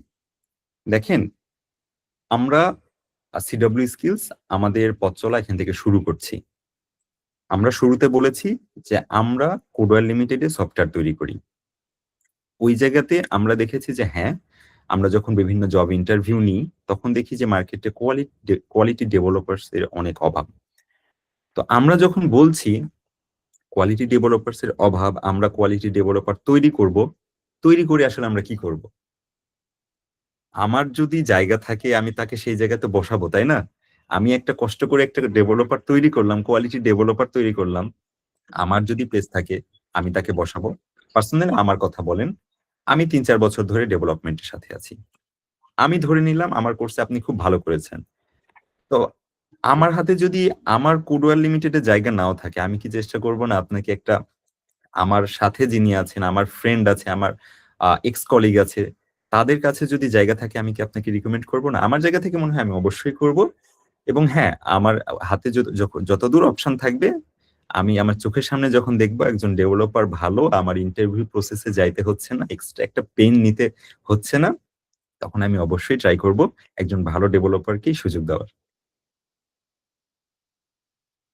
দেখেন আমরা সিডব্লিউ স্কিলস আমাদের পথ চলা এখান থেকে শুরু করছি। আমরা শুরুতে বলেছি যে আমরা কোডওয়্যার লিমিটেডে সফটওয়্যার তৈরি করি। ওই জায়গাতে আমরা দেখেছি যে হ্যাঁ, আমরা যখন বিভিন্ন জব ইন্টারভিউ নিই তখন দেখি যে মার্কেটে কোয়ালিটি ডেভেলপারস এর অনেক অভাব। তো আমরা যখন বলছি কোয়ালিটি ডেভেলপারস এর অভাব, আমরা কোয়ালিটি ডেভেলপার তৈরি করব। তৈরি করে আসলে আমরা কি করব? আমার যদি জায়গা থাকে আমি তাকে সেই জায়গাতে বসাবো, তাই না? আমি একটা কষ্ট করে একটা ডেভেলপার তৈরি করলাম, কোয়ালিটি ডেভেলপার তৈরি করলাম। আমার যদি প্লেস থাকে আমি তাকে বসাবো। পার্সোনালি আমার কথা বলেন, আমি ৩-৪ বছর ধরে ডেভেলপমেন্টের সাথে আছি। আমি ধরে নিলাম আমার কোর্সে আপনি খুব ভালো করেছেন। তো আমার হাতে যদি আমার কোডওয়্যার লিমিটেড এর জায়গা নাও থাকে, আমি কি চেষ্টা করব না আপনাকে একটা আমার সাথে যিনি আছেন, আমার ফ্রেন্ড আছে, আমার এক্স কলিগ আছে, তাদের কাছে যদি জায়গা থাকে আমি কি আপনাকে রিকমেন্ড করব না? আমার জায়গা থেকে মনে হয় আমি অবশ্যই করব। এবং হ্যাঁ, আমার হাতে যতদূর অপশন থাকবে, আমি আমার চোখের সামনে যখন দেখব একজন ডেভেলপার ভালো, আমার ইন্টারভিউ প্রসেসে যাইতে হচ্ছে না, এক্সট্রা একটা পেইন নিতে হচ্ছে না, তখন আমি অবশ্যই ট্রাই করব একজন ভালো ডেভেলপারকেই সুযোগ দেওয়ার।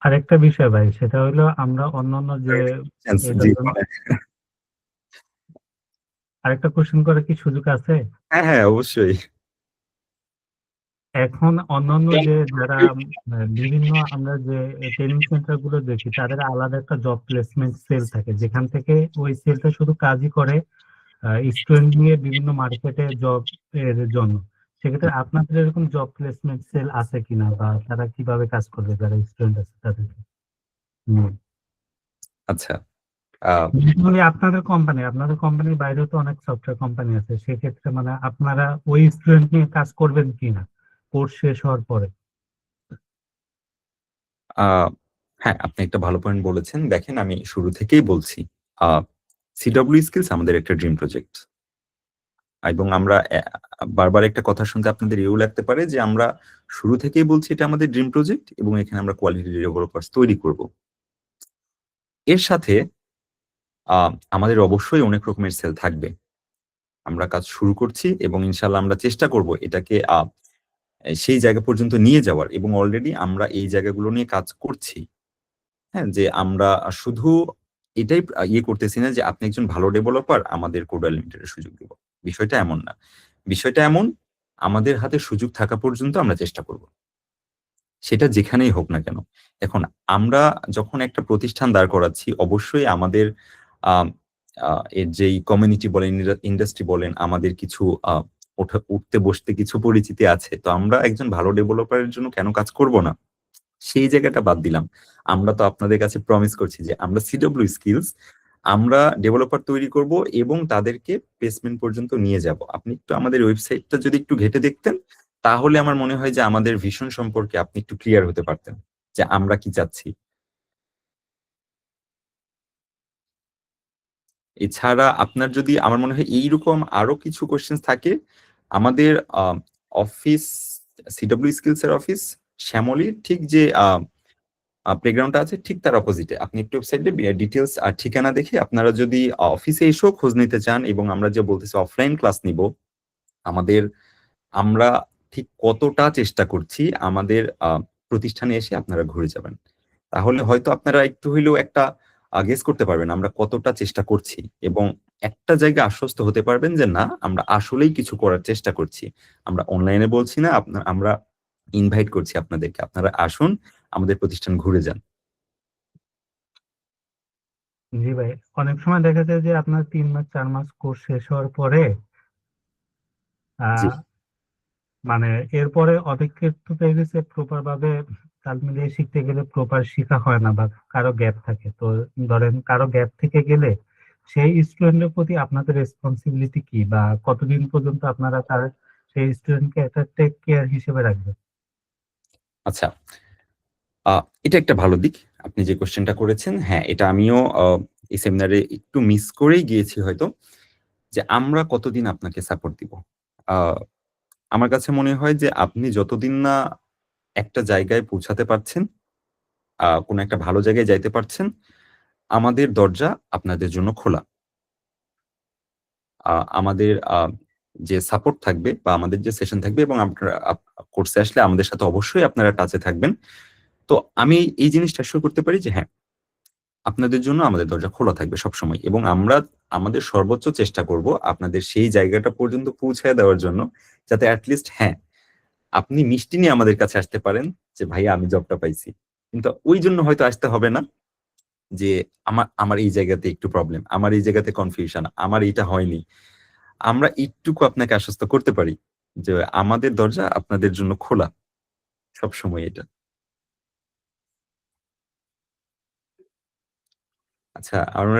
আরেকটা বিষয় ভাই, সেটা হলো আমরা অন্যান্য যে এটার জি, জন্য বলেন। আরেকটা কোশ্চেন করার কি সুযোগ আছে? হ্যাঁ, হ্যাঁ, অবশ্যই। এখন অন্যান্য যে যারা বিভিন্ন আমরা যে ট্রেনিং সেন্টার গুলো দেখি, তাদের আলাদা একটা জব প্লেসমেন্ট সেল থাকে, যেখান থেকে ওই সেলটা শুধু কাজই করে স্টুডেন্ট নিয়ে বিভিন্ন মার্কেটে জব এর জন্য। সেক্ষেত্রে আপনাদের এরকম জব প্লেসমেন্ট সেল আছে কিনা, বা তারা কিভাবে কাজ করবে যারা স্টুডেন্ট আছে তাদেরকে নিয়ে? আচ্ছা। আ মানে আপনাদের কোম্পানির বাইরেও তো অনেক সফটওয়্যার কোম্পানি আছে, সেক্ষেত্রে মানে আপনারা ওই স্টুডেন্ট নিয়ে কাজ করবেন কিনা কোর্স শেষ হওয়ার পরে? আ হ্যাঁ, আপনি একটা ভালো পয়েন্ট বলেছেন। দেখেন আমি শুরু থেকেই বলছি, আ সিডব্লিউ স্কিলস আমাদের একটা ড্রিম প্রজেক্ট। এবং আমরা বারবার একটা কথা শুনতে আপনাদের এও লাগতে পারে যে আমরা শুরু থেকেই বলছি এটা আমাদের ড্রিম প্রজেক্ট এবং এখানে আমরা কোয়ালিটি ডেভেলপারস তৈরি করব। এর সাথে আ আমাদের অবশ্যই অনেক রকমের সেল থাকবে। আমরা কাজ শুরু করছি এবং ইনশাআল্লাহ আমরা চেষ্টা করব এটাকে সেই জায়গা পর্যন্ত নিয়ে যাওয়ার, এবং অলরেডি আমরা এই জায়গাগুলো নিয়ে কাজ করছি। হ্যাঁ? যে আমরা শুধু এটাই ইয়ে করতেছি না যে আপনি একজন ভালো ডেভেলপার আমাদের কোডওয়্যার লিমিটেডের সুযোগ দিব। বিষয়টা এমন না। বিষয়টা এমন, আমাদের হাতে সুযোগ থাকা পর্যন্ত আমরা চেষ্টা করব। সেটা যেখানেই হোক না কেন। এখন আমরা যখন একটা প্রতিষ্ঠান দাঁড় করাচ্ছি অবশ্যই আমাদের আম আ এর যেই কমিউনিটি বলেন, ইন্ডাস্ট্রি বলেন, আমাদের কিছু আ উঠতে বসতে কিছু পরিচিতি আছে। তো আমরা একজন ভালো ডেভেলপারের জন্য কেন কাজ করব না? সেই জায়গাটা বাদ দিলাম। আমরা তো আপনাদের কাছে প্রমিস করছি যে আমরা সিডব্লিউ স্কিলস আমরা ডেভেলপার তৈরি করব এবং তাদেরকে প্লেসমেন্ট পর্যন্ত নিয়ে যাব। আপনি একটু আমাদের ওয়েবসাইটটা যদি একটু ঘেঁটে দেখতেন, তাহলে আমার মনে হয় যে আমাদের ভিশন সম্পর্কে আপনি একটু ক্লিয়ার হতে পারতেন। যে আমরা কি চাচ্ছি। এছাড়া আপনার যদি আমার মনে হয় এইরকম আরো কিছু কোয়েশ্চেনস থাকে, আমাদের আ অফিস সিডব্লিউ স্কিলস এর অফিস শ্যামলীর ঠিক যে প্লেগ্রাউন্ডটা আছে ঠিক তার অপোজিটে। আপনি একটু ওয়েবসাইটে ডিটেইলস আর ঠিকানা দেখে আপনারা যদি অফিসে এসেও খোঁজ নিতে চান, এবং আমরা যে বলতেছি অফলাইন ক্লাস নিবো, আমাদের আমরা ঠিক কতটা চেষ্টা করছি আমাদের প্রতিষ্ঠানে এসে আপনারা ঘুরে যাবেন। তাহলে হয়তো আপনারা একটু হইলেও একটা গেস করতে পারবেন আমরা কতটা চেষ্টা করছি, এবং একটা জায়গায় আশ্বস্ত হতে পারবেন যে না আমরা আসলেই কিছু করার চেষ্টা করছি। আমরা অনলাইনে বলছি না, আমরা ইনভাইট করছি আপনাদেরকে। আপনারা আসুন, আমাদের প্রতিষ্ঠান ঘুরে যান। জি ভাই, অনেক সময় দেখা যায় যে আপনার ৩ মাস ৪ মাস কোর্স শেষ হওয়ার পরে জি। আহ মানে এরপরে অনেক ক্ষেত্রে দেখা গেছে প্রপার ভাবে তাল মিলিয়ে শিখতে গেলে প্রপার শেখা হয় না বা কারো গ্যাপ থাকে। তো ধরেন কারো গ্যাপ থেকে গেলে সেই স্টুডেন্টের প্রতি আপনাদের রেসপন্সিবিলিটি কি, বা কতদিন পর্যন্ত আপনারা তার সেই স্টুডেন্টকে একটা টেক কেয়ার হিসেবে রাখবেন? আচ্ছা, এটা একটা ভালো দিক আপনি যে কোশ্চেনটা করেছেন। হ্যাঁ, এটা আমিও এই সেমিনারে একটু মিস করেই গিয়েছি হয়তো, যে আমরা কতদিন আপনাকে সাপোর্ট দিব। আমার কাছে মনে হয় যে আপনি যতদিন না একটা জায়গায় পৌঁছাতে পারছেন, কোনো একটা ভালো জায়গায় যাইতে পারছেন, আমাদের দরজা আপনাদের জন্য খোলা। আমাদের যে সাপোর্ট থাকবে বা আমাদের যে সেশন থাকবে, এবং আপনারা কোর্সে আসলে আমাদের সাথে অবশ্যই আপনারা টাচে থাকবেন। তো আমি এই জিনিসটা অ্যাসিওর করতে পারি যে হ্যাঁ, আপনাদের জন্য আমাদের দরজা খোলা থাকবে সবসময়, এবং আমরা আমাদের সর্বোচ্চ চেষ্টা করব আপনাদের সেই জায়গাটা পর্যন্ত পৌঁছায় দেওয়ার জন্য, যাতে এটলিস্ট হ্যাঁ, আপনি মিষ্টি নিয়ে আমাদের কাছে আসতে পারেন যে ভাইয়া আমি জবটা পাইছি। কিন্তু ওই জন্য হয়তো আসতে হবে না যে আমার আমার এই জায়গাতে একটু প্রবলেম, আমার এই জায়গাতে কনফিউশন, আমার এইটা হয়নি। আমরা একটুকু আপনাকে আশ্বস্ত করতে পারি যে আমাদের দরজা আপনাদের জন্য খোলা সবসময় এটা। আচ্ছা,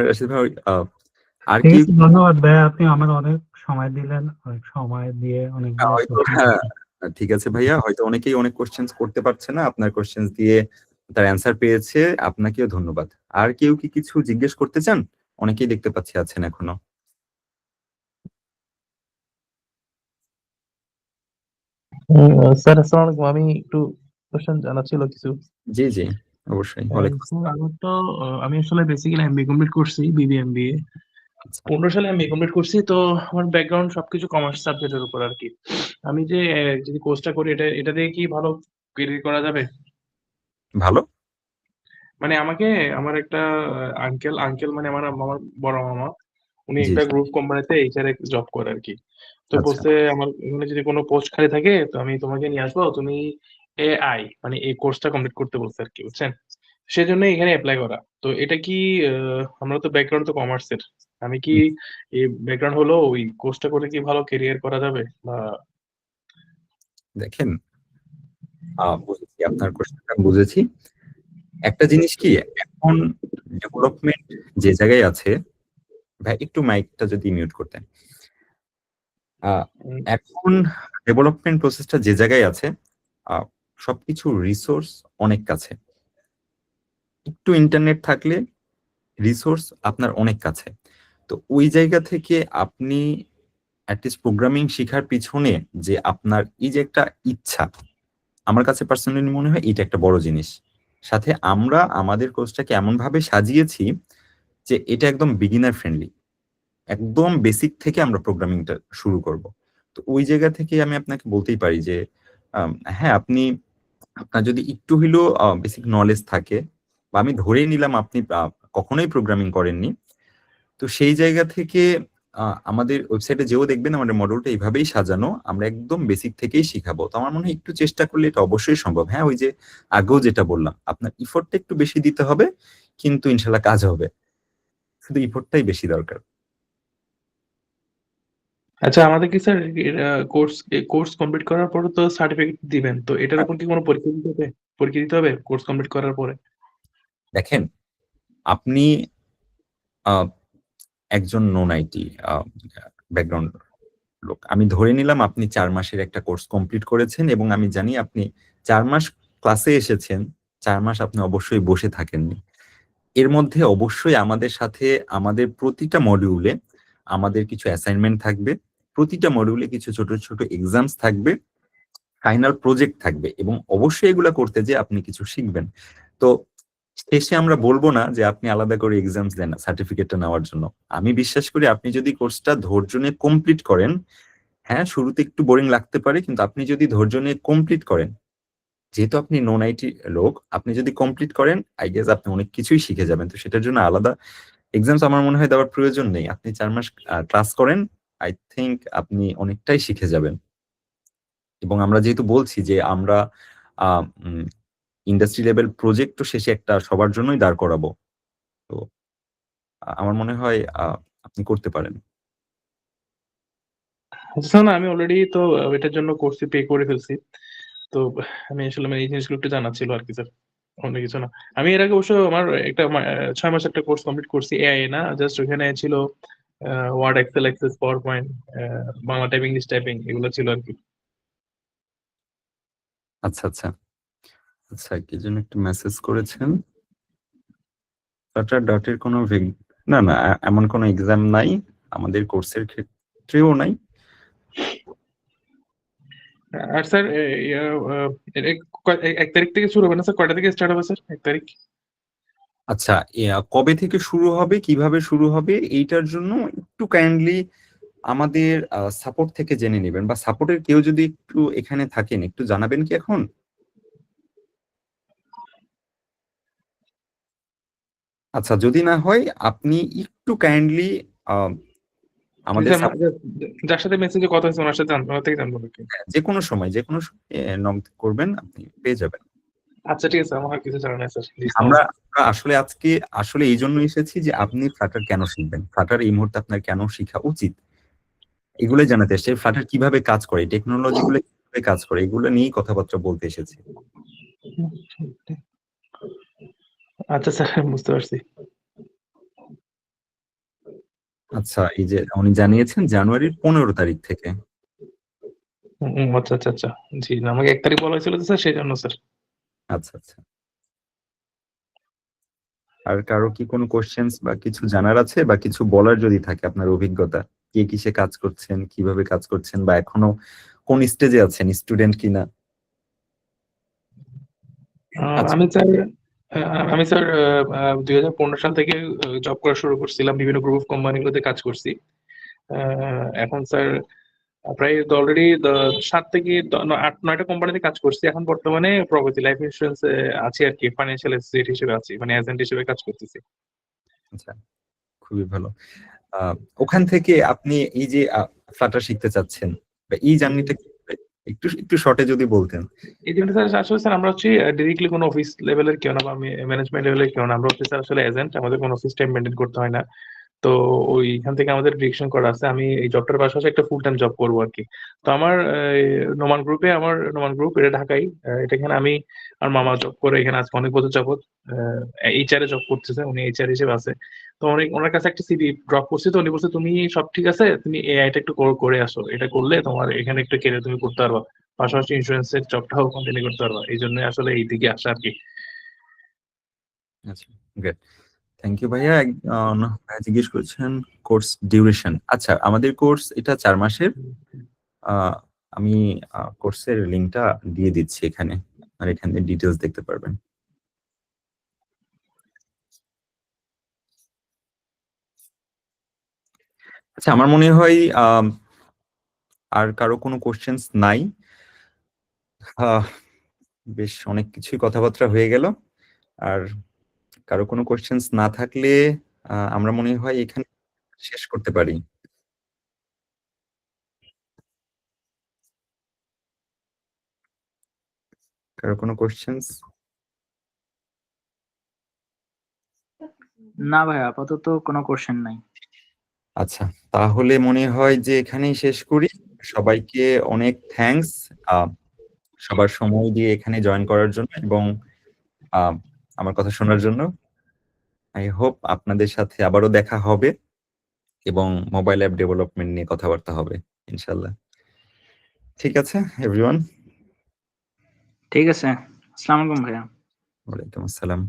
রাশিদ ভাই, আর ঠিক কি আছে, ধন্যবাদ ভাইয়া, আপনি আমার অনেক সময় দিলেন, অনেক সময় দিয়ে অনেকগুলো হয়তো প্রশ্ন হ্যাঁ, করছেন। ঠিক আছে ভাইয়া, হয়তো অনেকেই অনেক কোশ্চেন্স করতে পারছে না, আপনার কোশ্চেন্স দিয়ে তার অ্যান্সার পেয়েছে, আপনাকেও ধন্যবাদ। আর কেউ কি কিছু জিজ্ঞেস করতে চান? অনেকেই দেখতে পাচ্ছি আছেন এখনো। স্যার আসসালামু আলাইকুম। আমি একটু কোশ্চেন জানার ছিল কিছু। জি জি, অবশ্যই। ওয়ালাইকুম স্যার আসসালাম। আমার তো আমি আসলে বেসিক্যালি এমবিএ কমপ্লিট করছি, বিবিএমবিএ আচ্ছা, 15 সালে এমবিএ কমপ্লিট করছি। তো আমার ব্যাকগ্রাউন্ড সবকিছু কমার্স সাবজেক্টের উপর আর কি। আমি যে যদি কোর্সটা করি, এটা দিয়ে কি ভালো ক্যারিয়ার করা যাবে? ভালো। মানে আমাকে আমার একটা আঙ্কেল মানে আমার বড় মামা, উনি জি একটা জি। গ্রুপ কোম্পানিতে এইচআর জব করে আর কি। তো আচ্ছা, বলছে আমার এখানে যদি কোনো পোস্ট খালি থাকে তো আমি তোমাকে নিয়ে আসবো, তুমি এআই মানে এই কোর্সটা কমপ্লিট করতে বলছে আর কি, বুঝছেন? সেজন্য এখানে অ্যাপ্লাই করা। তো এটা কি আমরা তো ব্যাকগ্রাউন্ড তো কমার্সের, আমি কি হুম, এই ব্যাকগ্রাউন্ড হলো ওই কোর্সটা করে কি ভালো ক্যারিয়ার করা যাবে বা? দেখেন, বুঝেছি আপনার কোশ্চেনটা, বুঝেছি। একটা জিনিস কি, এখন ডেভেলপমেন্ট যে জায়গায় আছে, ভাই একটু মাইকটা যদি মিউট করতেন। আহ, উম, এখন ডেভেলপমেন্ট প্রসেসটা যে জায়গায় আছে, আহ, সবকিছু রিসোর্স অনেক কাছে। একটু ইন্টারনেট থাকলে রিসোর্স আপনার অনেক কাছে। তো ওই জায়গা থেকে আপনি অ্যাটলিস্ট প্রোগ্রামিং শেখার পিছনে যে আপনার এই যে একটা ইচ্ছা, আমার কাছে পার্সোনালি মনে হয় এটা একটা বড় জিনিস। সাথে আমরা আমাদের কোর্সটাকে এমন ভাবে সাজিয়েছি যে এটা একদম বিগিনার ফ্রেন্ডলি, একদম বেসিক থেকে আমরা প্রোগ্রামিংটা শুরু করব। তো ওই জায়গা থেকে আমি আপনাকে বলতেই পারি যে হ্যাঁ, আপনার যদি একটু হইলেও বেসিক নলেজ থাকে, বা আমি ধরেই নিলাম আপনি কখনোই প্রোগ্রামিং করেননি, তো সেই জায়গা থেকে আমাদের ওয়েবসাইটে যেও দেখবেন আমাদের মডেলটা এইভাবেই সাজানো, আমরা একদম বেসিক থেকেই শিখাবো। তো আমার মনে হয় একটু চেষ্টা করলে এটা অবশ্যই সম্ভব। হ্যাঁ, ওই যে আগেও যেটা বললাম, আপনার ইফোর্টটা একটু বেশি দিতে হবে, কিন্তু ইনশাল্লাহ কাজ হবে। শুধু ইফোর্টটাই বেশি দরকার। আচ্ছা, আমাদের কি স্যার কোর্স কমপ্লিট করার পরে তো সার্টিফিকেট দিবেন, তো এটার আর উপর কি কোনো পরীক্ষা দিতে হবে? পরীক্ষা দিতে হবে কোর্স কমপ্লিট করার পরে? দেখেন, আপনি আহ, একজন নন আইটি ব্যাকগ্রাউন্ড লোক, আমি ধরে নিলাম আপনি 4 মাসের একটা কোর্স কমপ্লিট করেছেন, এবং আমি জানি আপনি 4 মাস ক্লাসে এসেছেন, 4 মাস আপনি অবশ্যই বসে থাকেননি। এর মধ্যে অবশ্যই আমাদের সাথে আমাদের প্রতিটা মডিউলে আমাদের কিছু অ্যাসাইনমেন্ট থাকবে, প্রতিটা মডিউলে কিছু ছোট ছোট এক্সামস থাকবে, ফাইনাল প্রজেক্ট থাকবে, এবং অবশ্যই এগুলা করতে যে আপনি কিছু শিখবেন। তো শেষে আমরা বলবো না যে আপনি আলাদা করে এক্সামস দেন সার্টিফিকেটটা নেওয়ার জন্য। আমি বিশ্বাস করি আপনি যদি কোর্সটা ধৈর্য নিয়ে কমপ্লিট করেন, হ্যাঁ শুরুতে একটু বোরিং লাগতে পারে, কিন্তু আপনি যদি ধৈর্য নিয়ে কমপ্লিট করেন, যেহেতু আপনি নন আইটি লোক, আপনি যদি কমপ্লিট করেন, আই গেস আপনি অনেক কিছুই শিখে যাবেন। তো সেটার জন্য আলাদা এক্সামস আমার মনে হয় দেওয়ার প্রয়োজন নেই। আপনি 4 মাস ক্লাস করেন, আই থিংক আপনি অনেকটাই শিখে যাবেন। এবং আমরা যেহেতু বলছি যে আমরা ইন্ডাস্ট্রি লেভেল প্রজেক্টও শেষে একটা সবার জন্যই দাঁড় করাবো, তো আমার মনে হয় আপনি করতে পারেন। আচ্ছা না, আমি অলরেডি তো এটার জন্য কোর্সে পে করে ফেলছি। তো আমি আসলে এই জিনিসগুলো একটু জানা ছিল আরকি স্যার। অন্য কিছু না। আমি এর আগে অবশ্য আমার একটা ৬ মাসের একটা কোর্স কমপ্লিট করছি এআই এ না। জাস্ট ওখানে ছিল Word, Excel, Access, PowerPoint, Bangla typing, English typing এগুলো ছিল আরকি। আচ্ছা, আচ্ছা। আচ্ছা, কি যেন একটা মেসেজ করেছেন? Flutter Dart এর কোনো না, না এমন কোনো এক্সাম নাই। আমাদের কোর্সের ক্ষেত্রেও নাই। আর স্যার এ ১ তারিখ থেকে শুরু হবে না স্যার? কয়টা থেকে স্টার্ট হবে স্যার ১ তারিখ? আচ্ছা, কবে থেকে শুরু হবে, কিভাবে শুরু হবে এইটার জন্য একটু কাইন্ডলি আমাদের সাপোর্ট থেকে জেনে নিবেন, বা সাপোর্টের কেউ যদি একটু এখানে থাকেন একটু জানাবেন কি এখন? আচ্ছা, যদি না হয় আপনি একটু কাইন্ডলি আমাদের যার সাথে মেসেজে কথা হয়েছে ওনার সাথে ওনার থেকে জানবো নাকি? যেকোনো সময় নক করবেন, আপনি পেয়ে যাবেন। আচ্ছা ঠিক আছে, আমার আর কিছু জানা নাই স্যার। আমরা আসলে আজকে এই জন্য এসেছি যে আপনি ফ্লাটার কেন শিখবেন, ফ্লাটার এই মুহূর্তে আপনার কেন শেখা উচিত এগুলোই জানাতে এসেছি। ফ্লাটার কিভাবে কাজ করে, টেকনোলজি গুলো কিভাবে কাজ করে, এগুলো নিয়েই কথাবার্তা বলতে এসেছি। আচ্ছা স্যার, বুঝতে পারছি। আচ্ছা, এই যে উনি জানিয়েছেন জানুয়ারির 15 তারিখ থেকে। আচ্ছা আচ্ছা আচ্ছা, জি না, আমাকে ১ তারিখ বলা হয়েছিল তো স্যার, সেই জন্য স্যার। আচ্ছা, আচ্ছা। আর কারো কি কোনো কোশ্চেন্স বা কিছু জানার আছে, বা কিছু বলার যদি থাকে আপনার অভিজ্ঞতা, কে কিসে কাজ করছেন, কিভাবে কাজ করছেন, বা এখনো কোন স্টেজে আছেন, স্টুডেন্ট কিনা? আচ্ছা, আমি স্যার ২০১৫ সাল থেকে জব করা শুরু করছিলাম, বিভিন্ন গ্রুপ অফ কোম্পানিগুলোতে কাজ করছি। এখন স্যার প্রায় অলরেডি ৭ থেকে ৮-৯টা কোম্পানিতে কাজ করছি। এখন বর্তমানে প্রগতি লাইফ ইন্সুরেন্স আছি আরকি, ফাইন্যান্সিয়াল অ্যাসোসিয়েট হিসেবে আছি, মানে এজেন্ট হিসেবে কাজ করতেছি। আচ্ছা, খুবই ভালো। ওখান থেকে আপনি এই যে ফ্লাটার শিখতে চাচ্ছেন, বা এই জার্নিটা একটু একটু শর্টে যদি বলতেন। এই জন্য স্যার আসলে স্যার আমরা হচ্ছে ডিরেক্টলি কোনো অফিস লেভেলের কেউ না, বা ম্যানেজমেন্ট লেভেলের কেউ না। আমরা হচ্ছে স্যার আসলে এজেন্ট, আমাদের কোনো অফিস টাইম মেইনটেইন করতে হয় না। তো ওইখান থেকে আমাদের ডিরেকশন করা আছে। আমি এই জবটার পাশাপাশি একটা ফুল টাইম জব করবো আরকি। তো আমার নোমান গ্রুপ এটা ঢাকায়। এটা এখানে আমি আর মামা জব করে এখানে আজকে অনেক বছর যাবত। এইচআর এ জব করতেছে, উনি এইচআর হিসেবে আছে। তো ওনার কাছে একটা সিভি ড্রপ করছি, তো উনি বলছে তুমি সব ঠিক আছে, তুমি এআইটা একটু করে আসো। এটা করলে তোমার এখানে একটু ক্যারিয়ার তুমি করতে পারবা। পাশাপাশি ইন্সুরেন্স এর জবটাও কন্টিনিউ করতে পারবা। এইজন্য আসলে এই দিকে আসা আরকি। আচ্ছা, গ্রেট। থ্যাংক ইউ ভাইয়া। ভাইয়া জিজ্ঞেস করেছেন কোর্স ডিউরেশন। আচ্ছা, আমাদের কোর্স এটা 4 মাসের। আমি কোর্সের লিংকটা দিয়ে দিচ্ছি এখানে, আর এখানে ডিটেলস দেখতে পারবেন। আচ্ছা, আমার মনে হয় আর কারো কোনো কোশ্চেন্স নাই। বেশ অনেক কিছুই কথাবার্তা হয়ে গেল। আর কারো কোনো কোশ্চেন্স না থাকলে আমরা মনে হয় এখানে শেষ করতে পারি। কারো কোনো কোশ্চেন্স? না ভাই, আপাতত কোনো কোশ্চেন নাই। আচ্ছা, তাহলে মনে হয় যে এখানেই শেষ করি। সবাইকে অনেক থ্যাঙ্কস সবার সময় দিয়ে এখানে জয়েন করার জন্য, এবং আমার কথা শোনার জন্য। আই হোপ আপনাদের সাথে আবারও দেখা হবে, এবং মোবাইল অ্যাপ ডেভেলপমেন্ট নিয়ে কথাবার্তা হবে ইনশাল্লাহ। ঠিক আছে এভরিওয়ান। ঠিক আছে, আসসালামু আলাইকুম ভাইয়া। ওয়ালাইকুম আসসালাম।